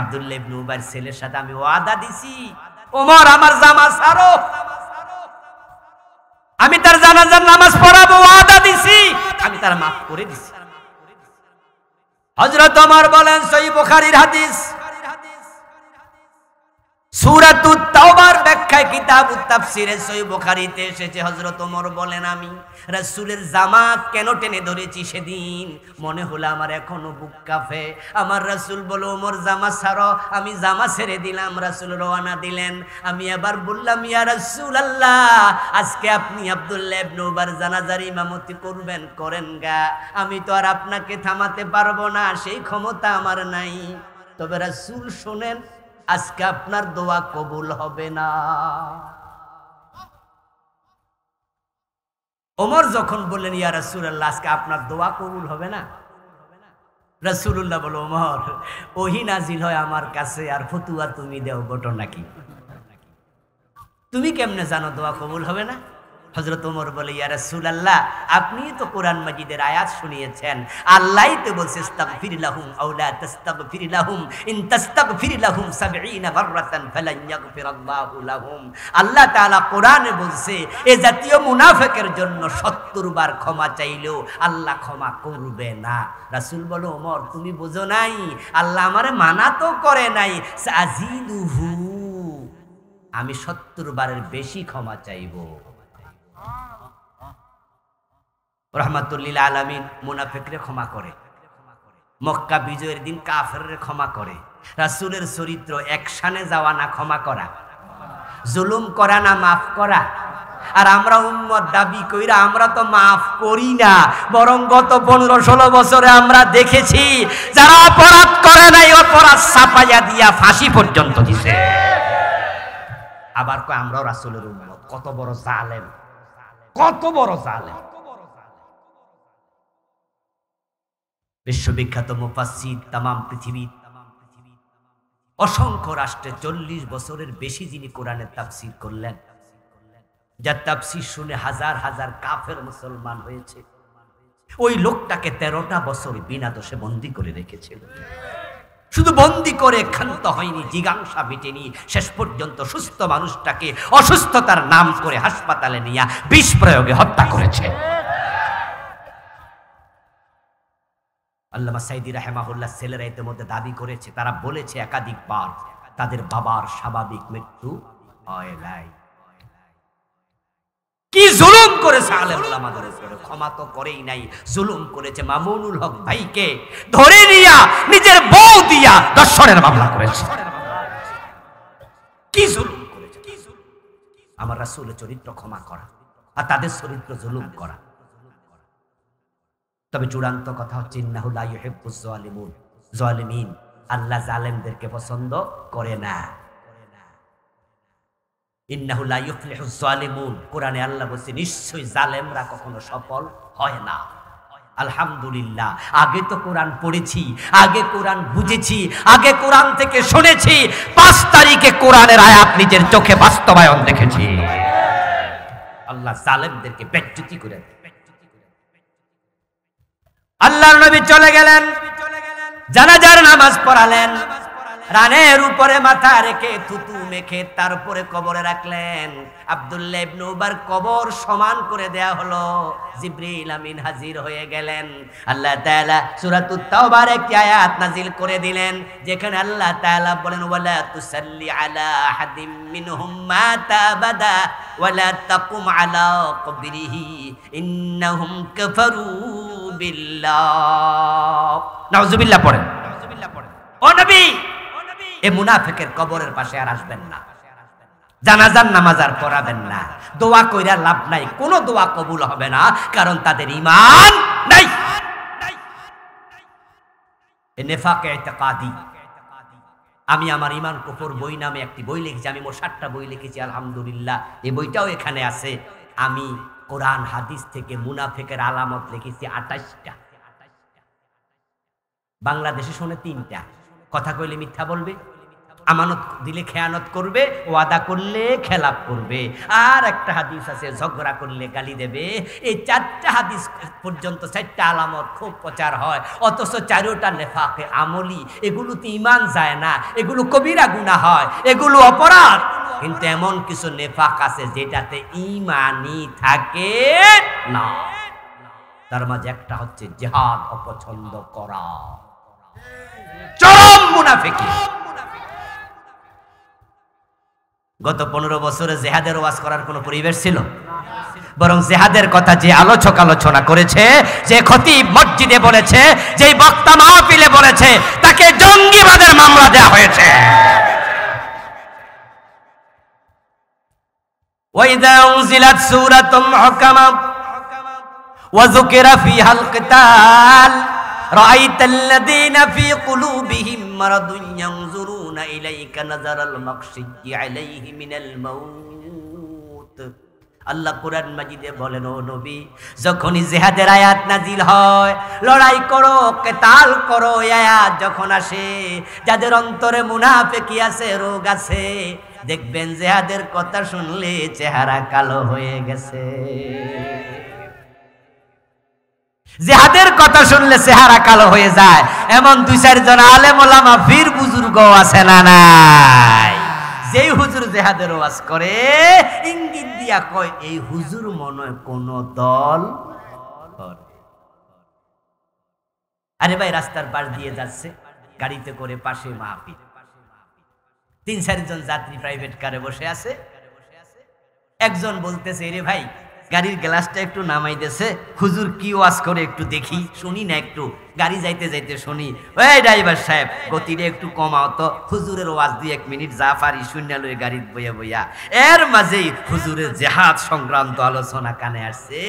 আব্দুল্লাহ ইবনে উবাইর ছেলের সাথে আমি ওয়াদা দিছি, ওমর আমার জামা ছাড়ো, আমি তার জানাজার নামাজ পড়াবো, ওয়াদা দিছি, আমি তার মাফ করে দিছি। হযরত ওমর বলেন, সহিহ বুখারীর হাদিস, সূরাতুত তাওবার ব্যাখ্যায় কিতাবুত তাফসিরে সহিহ বুখারীতে এসেছে, হযরত ওমর বলেন আমি রাসূলের জামা কেন টেনে ধরেছি সেদিন মনে হলো আমার এখনো বুক কাঁপে। আমার রাসূল বলে ওমর জামা ছাড়ো, আমি জামা ছেড়ে দিলাম, রাসূল রওনা দিলেন। আমি আবার বললাম ইয়া রাসূলুল্লাহ, আজকে আপনি আব্দুল্লাহ ইবনে উবার জানাজার ইমামতি করবেন, করেন গা, আমি তো আর আপনাকে থামাতে পারবো না, সেই ক্ষমতা আমার নাই। তবে রাসূল শুনেন, আজকে আপনার দোয়া কবুল হবে না। ওমর যখন বললেন ইয়া রাসূলুল্লাহ, আজকে আপনার দোয়া কবুল হবে না, রাসূলুল্লাহ বলে ওমর ওহী নাজিল হয় আমার কাছে আর ফতুয়া তুমি দেও ঘটনা কি? তুমি কেমনে জানো দোয়া কবুল হবে না? হযরত ওমর বলে ইয়া রাসূলুল্লাহ, আপনি তো কোরআন মাজিদের আয়াত শুনিয়েছেন, আল্লাহই তো বলছে ইস্তাগফির লাহুম আও লা তাস্তাগফির লাহুম ইন তাস্তাগফির লাহুম ৭০ মাররাতান ফালান ইয়াগফিরাল্লাহু লাহুম। আল্লাহ তাআলা কোরআনে বলছে এ জাতীয় মুনাফিকের জন্য ৭০ বার ক্ষমা চাইলেও আল্লাহ ক্ষমা করবে না। রাসূল বলে ওমর তুমি বুঝো নাই, আল্লাহ আমারে মানা তো করে নাই, সাজিদুহু, আমি ৭০ বারের বেশি ক্ষমা চাইবো। রহমাতুল্লিল আলামিন মুনাফিকরে ক্ষমা করে, মক্কা বিজয়ের দিন কাফেররে ক্ষমা করে। রাসূলের চরিত্র একসানে যাওয়া না ক্ষমা করা, জুলুম করা না মাফ করা। আর আমরা উম্মত দাবি কইরা আমরা তো মাফ করি না, বরং গত 15-16 বছরে আমরা দেখেছি যারা অপরাধ করে নাই অপরাধ ছাপাইয়া দিয়া ফাঁসি পর্যন্ত দিছে। আবার কয় আমরাও রাসূলের উম্মত, কত বড় জালেম, কত বড় জালেম। বিশ্ববিখ্যাত মুফাসসির তামাম পৃথিবী অসংখ্য রাষ্ট্রে 40 বছরের বেশি যিনি কোরআনের তাফসীর করলেন, যার তাফসীর শুনে হাজার হাজার কাফের মুসলমান হয়েছে, ওই লোকটাকে 13টা বছর বিনা দোষে বন্দী করে রেখেছিল। শুধু বন্দী করে ক্ষান্ত হয়নি, জিজ্ঞাসা মেটেনি, শেষ পর্যন্ত সুস্থ মানুষটাকে অসুস্থতার নাম করে হাসপাতালে নিয়ে বিষ প্রয়োগে হত্যা করেছে। আল্লামা সাইদি রাহিমাহুল্লাহ ছেলেরা ইতিমধ্যে দাবি করেছে, তারা বলেছে একাধিকবার তাদের বাবার স্বাভাবিক মৃত্যু হয় নাই। কি জুলুম করেছে আলেম ওলামাদের উপরে, ক্ষমা তো করেই নাই, জুলুম করেছে। মামুনুল হক ভাইকে ধরে নিয়া নিজের বউ দিয়া দর্শনের মামলা করেছে। কি জুলুম করেছে! আমার রাসূলের চরিত্র ক্ষমা করা আর তাদের চরিত্র জুলুম করা। তবে চূড়ান্ত কথা হচ্ছে ইন্নাহু লা ইউহিব্বুজ জালিমুন, জালিমিন, আল্লাহ জালেমদেরকে পছন্দ করে না। ইন্নাহু লা ইউফলিহুজ জালিমুন, কোরআনে আল্লাহ বলেছে নিশ্চয়ই জালেমরা কখনো সফল হয় না। আলহামদুলিল্লাহ, আগে তো কোরআন পড়েছি, আগে কোরআন বুঝেছি, আগে কোরআন থেকে শুনেছি, 5 তারিখে কোরআনের আয়াত নিজের চোখে বাস্তবায়ন দেখেছি। আল্লাহ জালেমদেরকে বেজ্জতি করে দেয়। আল্লাহর নবী চলে গেলেন, জানাজার নামাজ পড়ালেন, রানের উপরে মাথা রেখে থুতু মেখে তারপরে কবরে রাখলেন। আব্দুল্লাহ ইবনে উবার কবর সমান করে দেয়া হলো। জিবরিল আমিন হাজির হয়ে গেলেন। আল্লাহ তাআলা সূরাতুত তাওবার একটি আয়াত নাজিল করে দিলেন, যেখানে আল্লাহ তাআলা বলেন ওয়ালা তুসাল্লি আলা আহাদিম মিনহুম মাতা আবাদা ওয়ালা তাকুম আলা কবরিহি ইন্নাহুম কাফারু বিল্লাহ। নাউযুবিল্লাহ পড়েন। ও নবী, এই মুনাফিকের কবরের পাশে আর আসবেন না, জানাজার নামাজ আর পড়াবেন না, দোয়া কইরা লাভ নাই, কোনো দোয়া কবুল হবে না, কারণ তাদের ঈমান নাই। এই নিফাক ইতিকাদি, আমি আমার ইমান কুফর বই নামে একটি বই লিখেছি, আমি মোট 7টা বই লিখেছি আলহামদুলিল্লাহ। এই বইটাও এখানে আছে। আমি কোরআন হাদিস থেকে মুনাফিকের আলামত লিখেছি 28টা। বাংলাদেশে শোনে 3টা। কথা কইলে মিথ্যা বলবে, আমানত দিলে খেয়ানত করবে, ওয়াদা করলে খেলাপ করবে, আর একটা হাদিস আছে ঝগড়া করলে গালি দেবে। এই 4টা হাদিস পর্যন্ত 4টা আলামত খুব প্রচার হয়, অথচ 4টা নেফাকে আমলি। এগুলোতে ঈমান যায় না, এগুলো কবিরা গুনাহ হয়, এগুলো অপরাধ। কিন্তু এমন কিছু নেফাক আছে যেটাতে ঈমানই থাকে না। তার মাঝে একটা হচ্ছে জিহাদ অপছন্দ করা, চরম মুনাফিকি। গত 15 বছরে জিহাদের ওয়াজ করার কোনো পরিবেশ ছিল? বরং জিহাদের কথা যে আলোচক আলোচনা করেছে, যে খতিব মসজিদে বলেছে, যে বক্তা মাহফিলে বলেছে, তাকে জঙ্গিবাদের মামলা দেওয়া হয়েছে। ওয়াইদা উনজিলাত সূরাতুম মুহকামা ওয়া যুকিরা ফিহাল কিতাল রাআইতাল্লাযীনা ফী কুলুবিহিম মারাদুন ইয়ানজুরুনা ইলাইকা নাযারাল মাকশিয়্যি আলাইহি মিনাল মাউত। আল্লাহ কোরআন মাজিদে বলেন, ও নবী, যখনই জিহাদের আয়াত নাজিল হয়, লড়াই করো, কিতাল করো, আয়াত যখন আসে, যাদের অন্তরে মুনাফিকি আছে, রোগ আছে, দেখবেন জিহাদের কথা শুনলে চেহারা কালো হয়ে গেছে। জিহাদের কথা শুনলে চেহারা কালো হয়ে যায়। এমন 2-4 জন আলেম ওলামা পীর বুজুর্গ আছে না নাই? যেই হুজুর জিহাদের ওয়াজ করে, ইঙ্গিত দিয়া কয় এই হুজুর মনে হয় কোন দল। আরে ভাই, রাস্তার পাশ দিয়ে যাচ্ছে, গাড়িতে করে, পাশে মাহফিল, 3-4 জন যাত্রী প্রাইভেট কারে বসে আছে। একজন বলতেছে, রে ভাই, গাড়ির গ্লাসটা একটু নামাই দেছে, হুজুর কি ওয়াজ করে একটু দেখি, শুনি না, একটু গাড়ি যাইতে যাইতে শুনি। ওই ড্রাইভার সাহেব, গতিটা একটু কমাও তো, হুজুরের ওয়াজ 2-1 মিনিট যা পারি শুনিয়া লই গাড়ি বইয়া বইয়া। এর মাঝেই হুজুরের জিহাদ সংক্রান্ত আলোচনা কানে আসছে।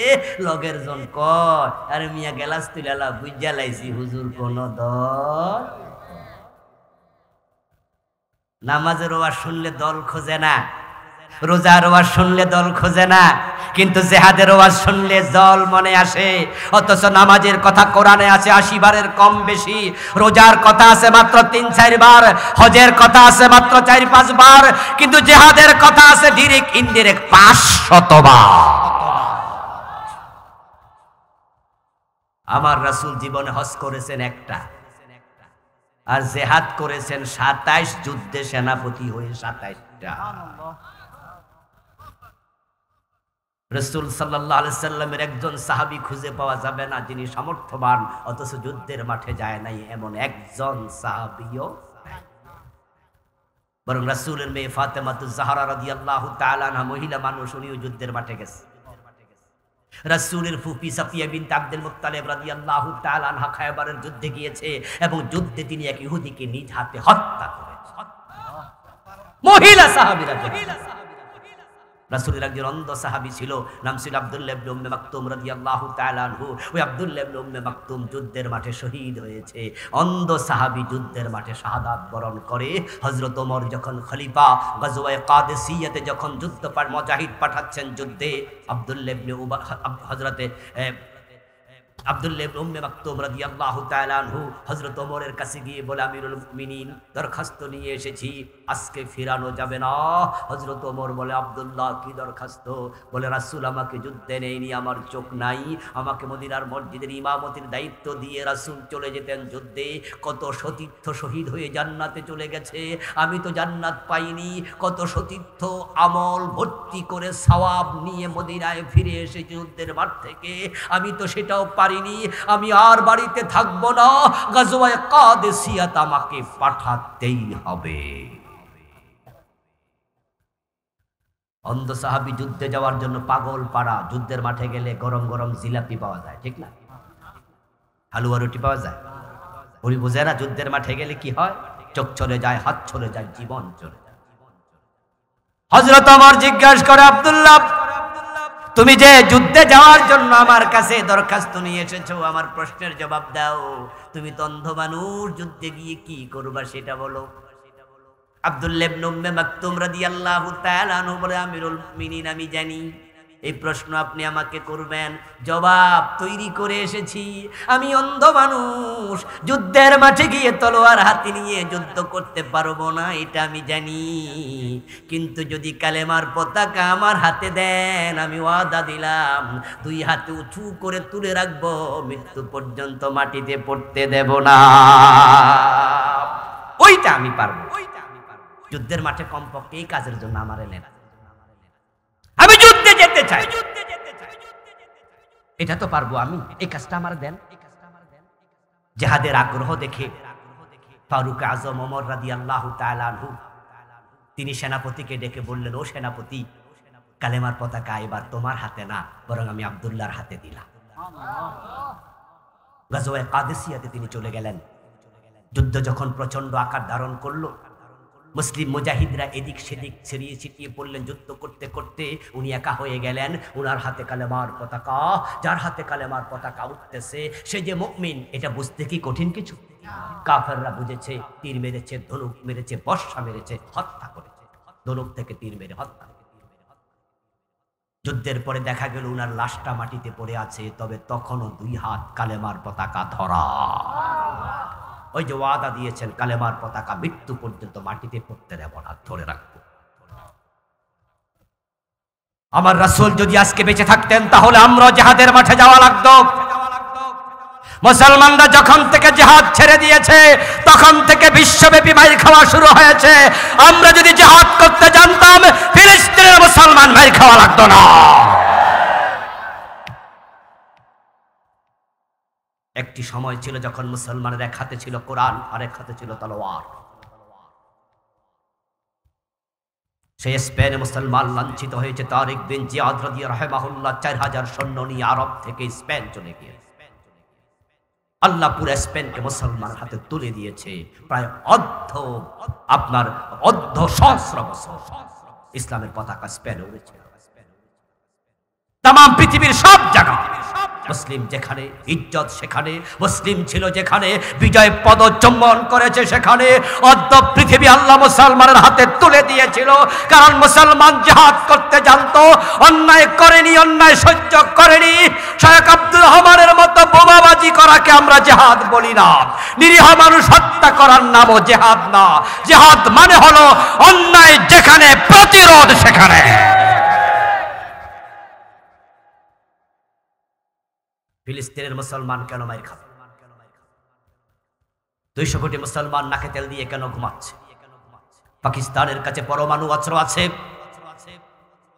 লগের জন কয়, আরে মিয়া, গ্লাস তুলালা, বুঝা লাইছি হুজুর কোন দল। নামাজের ওয়াজ শুনলে দল খোঁজে না, রোজার ওয়াজ শুনলে দল খোঁজে না, কিন্তু জিহাদের ওয়াজ শুনলে দল মনে আসে। অথচ নামাজের কথা কোরআনে আছে 80 বারের কম বেশি, রোজার কথা আছে মাত্র 3-4 বার, হজের কথা আছে মাত্র 4-5 বার, কিন্তু জিহাদের কথা আছে ডাইরেক্ট ইনডিরেক্ট 500 বার। আমার রাসূল জীবনে হজ করেছেন একটা, আর জিহাদ করেছেন 27 যুদ্ধে সেনাপতি হয়ে 27টা। রাসূল সাল্লাল্লাহু আলাইহি সাল্লামের একজন সাহাবী খুঁজে পাওয়া যাবে না যিনি সামর্থ্যবান অথচ যুদ্ধের মাঠে যায় নাই, এমন একজন সাহাবীও নাই। বরং রাসূলের মেয়ে ফাতেমাতুজ জাহরা রাদিয়াল্লাহু তাআলা আনহা মহিলা মানুষ, উনিও যুদ্ধের মাঠে গেছে। রাসূলের ফুফি সাফিয়া বিনতে আব্দুল মুত্তালিব রাদিয়াল্লাহু তাআলা আনহা খায়বারের যুদ্ধে গিয়েছে এবং যুদ্ধে তিনি এক ইহুদিকে নিজ হাতে হত্যা করেছেন। মহিলা সাহাবীরা, রাসূলের একজন অন্ধ সাহাবী ছিল, নাম ছিল আব্দুল্লাহ ইবনে উম্মে মাকতুম রাদিয়াল্লাহু তাআলা আনহু। ওই আব্দুল্লাহ ইবনে উম্মে মাকতুম যুদ্ধের মাঠে শহীদ হয়েছে। অন্ধ সাহাবী যুদ্ধের মাঠে শাহাদাত বরণ করে। হযরত ওমর যখন খলিফা, গজওয়ায়ে কাদেসিয়াতে যখন যুদ্ধ মুজাহিদ পাঠাচ্ছেন যুদ্ধে, আব্দুল্লাহ ইবনে হযরতে আব্দুল্লাহ ইবনে উম্মে মাকতুম রাদিয়াল্লাহু তাআলা আনহু হযরত ওমরের কাছে গিয়ে বলে, আমিরুল মুমিনিন, দরখাস্ত নিয়ে এসেছি, আজকে ফিরানো যাবে না। হযরত ওমর বলে, আব্দুল্লাহ, কি দরখাস্ত? বলে, রাসূল আমাকে যুদ্ধে নেয়নি, আমার চোখ নাই, আমাকে মদিনার মসজিদের ইমামতির দায়িত্ব দিয়ে রাসূল চলে যেতেন যুদ্ধে। কত সতীর্থ শহীদ হয়ে জান্নাতে চলে গেছে, আমি তো জান্নাত পাইনি। কত সতীর্থ আমল ভর্তি করে সওয়াব নিয়ে মদিনায় ফিরে এসে যুদ্ধের মাঠ থেকে, আমি তো সেটাও পারিনি। আমি আর বাড়িতে থাকবো না, গজওয়ায়ে কাদেসিয়াত আমাকে পাঠাতেই হবে। অন্ধ সাহাবী যুদ্ধে যাওয়ার জন্য পাগল পাড়া। যুদ্ধের মাঠে গেলে গরম গরম জিলাপি পাওয়া যায়, ঠিক না? হালুয়া রুটি পাওয়া যায়। উনি বুঝে না যুদ্ধের মাঠে গেলে কি হয়, চোখ চলে যায়, হাত চলে যায়, জীবন চলে যায়। হযরত ওমর জিজ্ঞাসা করে, আব্দুল্লাহ, তুমি যে যুদ্ধে যাওয়ার জন্য আমার কাছে দরখাস্ত নিয়ে এসেছো, আমার প্রশ্নের জবাব দাও। তুমি তো অন্ধ মানুষ, যুদ্ধে গিয়ে কি করবা সেটা বলো। আব্দুল্লাহ ইবনে উম্মে মাকতুম রাদিয়াল্লাহু তাআলা আনহু বলে, আমিরুল মুমিনিন, আমি জানি এই প্রশ্ন আপনি আমাকে করবেন, জবাব তৈরি করে এসেছি। আমি অন্ধ মানুষ, যুদ্ধের মাঠে গিয়ে তলোয়ার হাতে নিয়ে যুদ্ধ করতে পারবো না, এটা আমি জানি। কিন্তু যদি কালেমার পতাকা আমার হাতে দেন, আমি ওয়াদা দিলাম 2 হাতে উঁচু করে তুলে রাখবো, মৃত্যু পর্যন্ত মাটিতে পড়তে দেব না। ওইটা আমি পারবো। যুদ্ধের মাঠে কমপক্ষে এই কাজের জন্য আমার এলেন, আমি যুদ্ধে যেতে চাই, এটা তো পারবো আমি, এই কাজটা আমার দেন। জিহাদের আগ্রহ দেখে ফারুক আজম ওমর রাদিয়াল্লাহু তাআলা আনহু তিনি সেনাপতিকে ডেকে বললেন, ও সেনাপতি, কালেমার পতাকা এবার তোমার হাতে না, বরং আমি আব্দুল্লাহর হাতে দিলাম। গাজওয়ে কাদেসিয়াতে তিনি চলে গেলেন। যুদ্ধ যখন প্রচন্ড আকার ধারণ করলো, মুসলিম মুজাহিদরা এদিক সেদিক ছড়িয়ে ছিটিয়ে পড়লেন। যুদ্ধ করতে করতে উনি একা হয়ে গেলেন। উনার হাতে কালেমার পতাকা, যার হাতে কালেমার পতাকা উঠতেছে সে যে মুমিন, এটা বুঝতে কি কঠিন কিছু? কাফেররা বুঝেছে, তীর মেরেছে, ধনুক মেরেছে, বর্ষা মেরেছে, হত্যা করেছে, ধনুক থেকে তীর মেরে হত্যা। যুদ্ধের পরে দেখা গেল উনার লাশটা মাটিতে পড়ে আছে, তবে তখনও 2 হাত কালেমার পতাকা ধরা। ওই যে ওয়াদা দিয়েছেন, কালেমার পতাকা মৃত্যু পর্যন্ত মাটিতে পড়তে দেব না, ধরে রাখবো। আমার রাসূল যদি আজকে বেঁচে থাকতেন, তাহলে আমরা জিহাদের মাঠে যাওয়া লাগতো। মুসলমানরা যখন থেকে জিহাদ ছেড়ে দিয়েছে, তখন থেকে বিশ্বব্যাপী মাইর খাওয়া শুরু হয়েছে। আমরা যদি জিহাদ করতে জানতাম, ফিলিস্তিনের মুসলমান মাইর খাওয়া লাগতো না। একটি সময় ছিল যখন মুসলমানের এক হাতে ছিল কোরআন, আর এক হাতে ছিল তলোয়ার। সেই স্পেনে মুসলমান লাঞ্ছিত হয়েছে। তারিক বিন জিয়াদ রাহিমাহুল্লাহ 4000 সৈন্য নিয়ে আরব থেকে স্পেন চলে গিয়ে আল্লাহ পুরো স্পেনকে মুসলমান হাতে তুলে দিয়েছে। প্রায় অর্ধ সহস্র বছর ইসলামের পতাকা স্পেনে উড়েছে। তাম পৃথিবীর সব জায়গা মুসলিম যেখানে, ইজ্জত সেখানে, মুসলিম ছিল যেখানে, বিজয় পদ চুম্বন করেছে সেখানে। অর্ধ পৃথিবী আল্লাহ মুসলমানের হাতে তুলে দিয়েছিল, কারণ মুসলমান জিহাদ করতে জানতো, অন্যায় করেনি, অন্যায় সহ্য করেনি। শেখ আব্দুর রহমানের মতো বোমাবাজি করাকে আমরা জিহাদ বলি না। নিরীহ মানুষ হত্যা করার নামও জিহাদ না। জিহাদ মানে হলো অন্যায় যেখানে, প্রতিরোধ সেখানে। ফিলিস্তিনের মুসলমান কেন মাইর খাবে? 200 কোটি মুসলমান নাকে তেল দিয়ে কেন ঘুমাচ্ছে? পাকিস্তানের কাছে পরমাণু অস্ত্র আছে,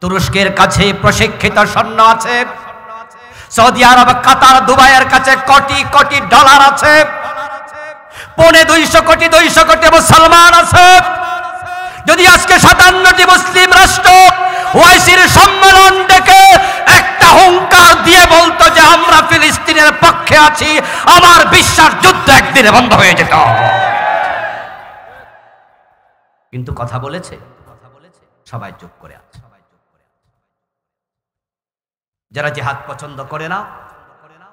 তুরস্কের কাছে প্রশিক্ষিত সৈন্য আছে, সৌদি আরব, কাতার, দুবাইয়ের কাছে কোটি কোটি ডলার আছে, 250 কোটি মুসলমান আছে। যদি আজকে 57টি মুসলিম রাষ্ট্র ওআইসির সম্মেলন ডেকে একটা হুঙ্কার দিয়ে বলতো যে আমরা ফিলিস্তিনের পক্ষে আছি, আমার বিশ্বাস যুদ্ধ একদিনে বন্ধ হয়ে যেত। কিন্তু কথা বলেছে, সবাই চুপ করে আছে। যারা জিহাদ পছন্দ করে না,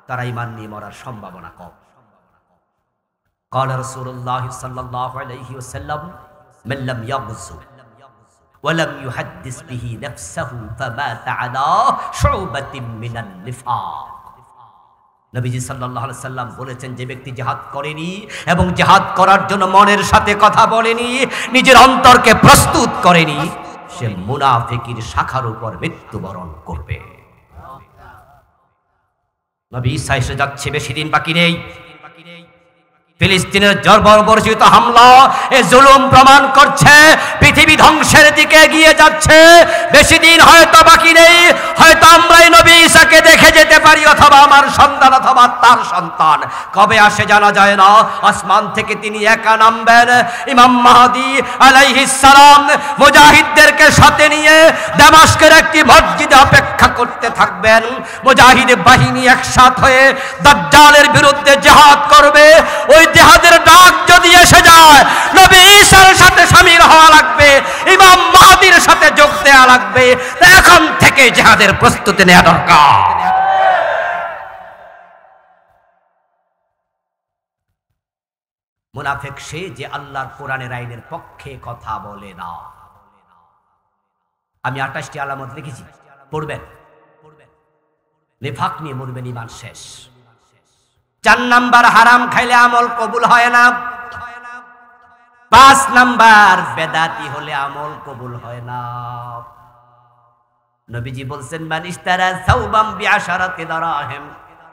তারা ঈমান নিয়ে মরার সম্ভাবনা কম। قال رسول الله صلى الله عليه وسلم من لم يغزو ولم يحدث به نفسه فمات على شعبة من النفاق। নবীজি সাল্লাল্লাহু আলাইহি সাল্লাম বলেছেন, যে ব্যক্তি জিহাদ করেনি এবং জিহাদ করার জন্য মনের সাথে কথা বলেনি, নিজের অন্তরকে প্রস্তুত করেনি, সে মুনাফিকের শাখার উপর মৃত্যুবরণ করবে। নবী ঈসা এসে যাচ্ছে, বেশি দিন বাকি নেই। ফিলিস্তিনের বর্বরচিত হামলা এ জুলুম প্রমাণ করছে পৃথিবী ধ্বংসের দিকে এগিয়ে যাচ্ছে। বেশি দিন হয়তো বাকি নেই, হয়তো আমরাই নবী ঈসাকে দেখে যেতে পারি, অথবা আমার সন্তান অথবা তার সন্তান। কবে আসে জানা যায় না। আসমান থেকে তিনি একা নামবেন। ইমাম মাহদী আলাইহিস সালাম মুজাহিদদেরকে সাথে নিয়ে দামেস্কের একটি মসজিদে অপেক্ষা করতে থাকবেন। মুজাহিদ বাহিনী একসাথ হয়ে দাজ্জালের বিরুদ্ধে জিহাদ করবে। ওই জিহাদের ডাক যদি এসে যায়, নবী ঈসার সাথে শামিল হওয়া লাগবে, ইমাম মাহদীর সাথে যোগ দেওয়া লাগবে। এখন থেকে জিহাদের প্রস্তুতি নেওয়া দরকার। মুনাফিক সে যে আল্লাহর কোরআনের আইনের পক্ষে কথা বলে না। আমি 28টি আলামত লিখেছি, পড়বেন। নিফাক নিয়ে মরবেন, ঈমান শেষ। 4 নাম্বার, হারাম খাইলে আমল কবুল হয় না। 5 নাম্বার, বেদাতি হলে আমল কবুল হয় না। নবীজি বলছেন, মান ইশতারা সাওবাম বিআশারাতি দারাহিম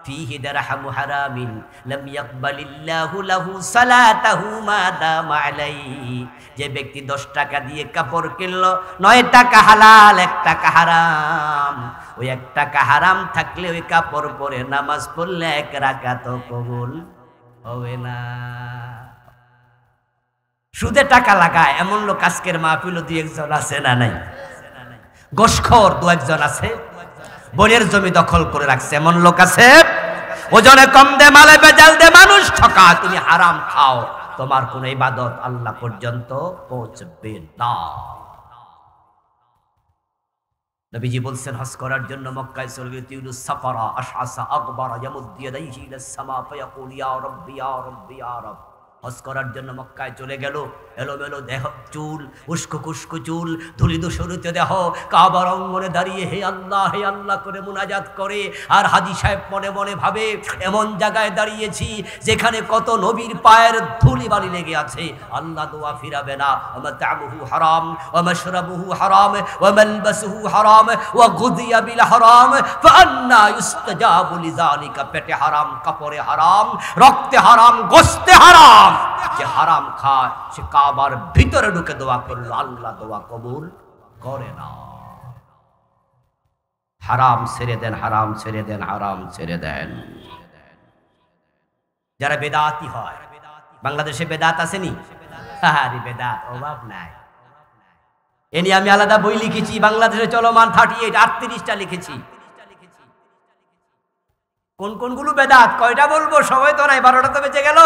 ফিহি দিরহামু হারামিন লাম ইয়াকবালিল্লাহু লাহু সালাতাহু মা দামা আলাইহি। যে ব্যক্তি 10 টাকা দিয়ে কাপড় কিনলো, 9 টাকা হালাল, 1 টাকা হারাম, ওই 1 টাকা হারাম থাকলে ওই কাপড় পরে নামাজ পড়লে 1 রাকাত কবুল হবে না। সুদে টাকা লাগায় এমন লোক আজকের মাহফিলে 2-1 জন আছে না নাই? গোশখোর 2-1 জন আছে, বনের জমি দখল করে রাখছে এমন লোক আছে। ওজনে কম দে, মালে বেজাল দে, মানুষ ঠকা, তুমি হারাম খাও, তোমার কোন ইবাদত আল্লাহ পর্যন্ত পৌঁছবে না। নবীজি বলছেন, হজ করার জন্য মক্কায় চলে গেল তিউলুস সাফারা আশআসা আকবারা ইয়ামুদ্দু ইয়াদাইহি ইলাস সামা ফায়াকুল ইয়া রাব্বি ইয়া রাব্বি ইয়া রাব। হজ করার জন্য মক্কায় চলে গেল, এলোমেলো দেহ, চুল, উস্কো কুস্কো চুল, ধুলি ধূসরিত দেহ, কাবার অঙ্গনে দাঁড়িয়ে হে আল্লাহ করে মুনাজাত করে। আর হাজী সাহেব মনে মনে ভাবে, এমন জায়গায় দাঁড়িয়েছি যেখানে কত নবীর পায়ের ধুলি বালি লেগে আছে, আল্লাহ দোয়া ফিরাবে না। মাতামুহু হারাম ওয়া মাশরাবুহু হারাম ওয়া মালবাসুহু হারাম ওয়া গুদিয়া বিল হারাম ফাআন্না ইউস্তাজাবু লিযালিকা। পেটে হারাম, কাপড়ে হারাম, রক্তে হারাম, গোশতে হারাম। যে হারাম খায় সে কাবার ভিতরে ঢুকে দোয়া করলো, আল্লাহ দোয়া কবুল করে না। হারাম ছেড়ে দেন, হারাম ছেড়ে দেন, হারাম ছেড়ে দেন। যারা বেদাতি হয়, বাংলাদেশে বেদাত আসেনি? আরে বেদাত অভাব নাই। এ নিয়ে আমি আলাদা বই লিখেছি, বাংলাদেশে চলমান 38টা লিখেছি। কোন কোনগুলো বেদাত, কয়টা বলবো, সবাই তো নাই, 12টা তো বেঁচে গেল।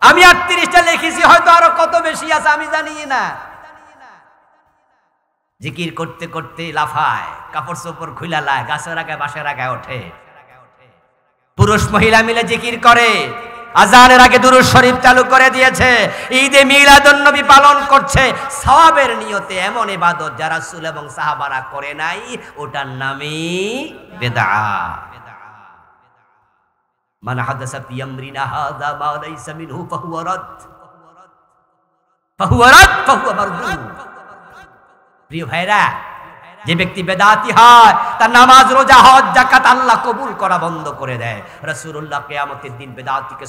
আমি 38টা লিখেছি, হয়তো আরো কত বেশি আছে আমি জানি না। জিকির করতে করতে লাফায়, কাপড় চোপড় খুইলা লায়, গাছের আগায় বাঁশের আগায় ওঠে। পুরুষ মহিলা মিলে জিকির করে, আজানের আগে দুরূদ শরীফ চালু করে দিয়েছে, ঈদে মিলাদুন নবী পালন করছে সওয়াবের নিয়তে। এমন ইবাদত যারা রাসূল এবং সাহাবারা করে নাই, ওটার নামই বিদআত। মান হাদাসা ফি আমরিনা হাযা মা লাইসা মিনহু ফাহুয়া রাদ ফাহুয়া মারদুদ। প্রিয় ভাইরা, যে ব্যক্তি বেদাতি হয় তার নামাজ, রোজা, হজ, যাকাত আল্লাহ কবুল করা বন্ধ করে দেয়। রাসূলুল্লাহ কিয়ামতের দিন বেদাতিকে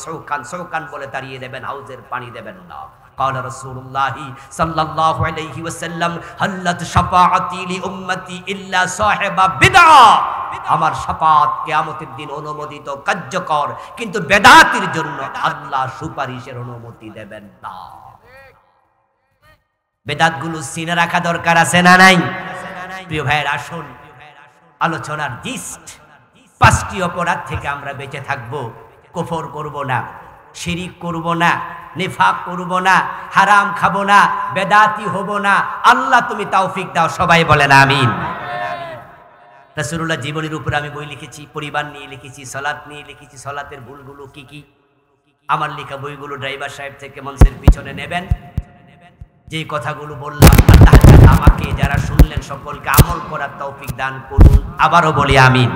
সৌকান বলে তাড়িয়ে দেবেন, হাউজের পানি দেবেন না। قال رسول الله صلى الله عليه وسلم حلت شفاعتي لأمتي إلا صاحب بدعة। আমার শাফাত কিয়ামতের দিন অনুমোদিত, কার্যকর, কিন্তু বেদাতির জন্য আল্লাহ সুপারিশের অনুমতি দেবেন না। বেদাতগুলো চিনে রাখা দরকার আছে না নাই? প্রিয় ভাইয়ের, আসুন আলোচনার জিস্ট, 5টি অপরাধ থেকে আমরা বেঁচে থাকবো। কুফর করব না, শিরিক করব না, নিফাক করব না, হারাম খাবো না, বেদাতি হব না। আল্লাহ তুমি তৌফিক দাও, সবাই বলেন আমিন। রাসূলুল্লাহ জীবনের উপরে আমি বই লিখেছি, পরিবার নিয়ে লিখেছি, সালাত নিয়ে লিখেছি, সালাতের ভুলগুলো কি কি। আমার লেখা বইগুলো ড্রাইভার সাহেব থেকে মঞ্চের পিছনে নেবেন। যে কথাগুলো বললাম, আল্লাহ আমাকে যারা শুনলেন সকলকে আমল করার তৌফিক দান করুন। আবারও বলি আমিন।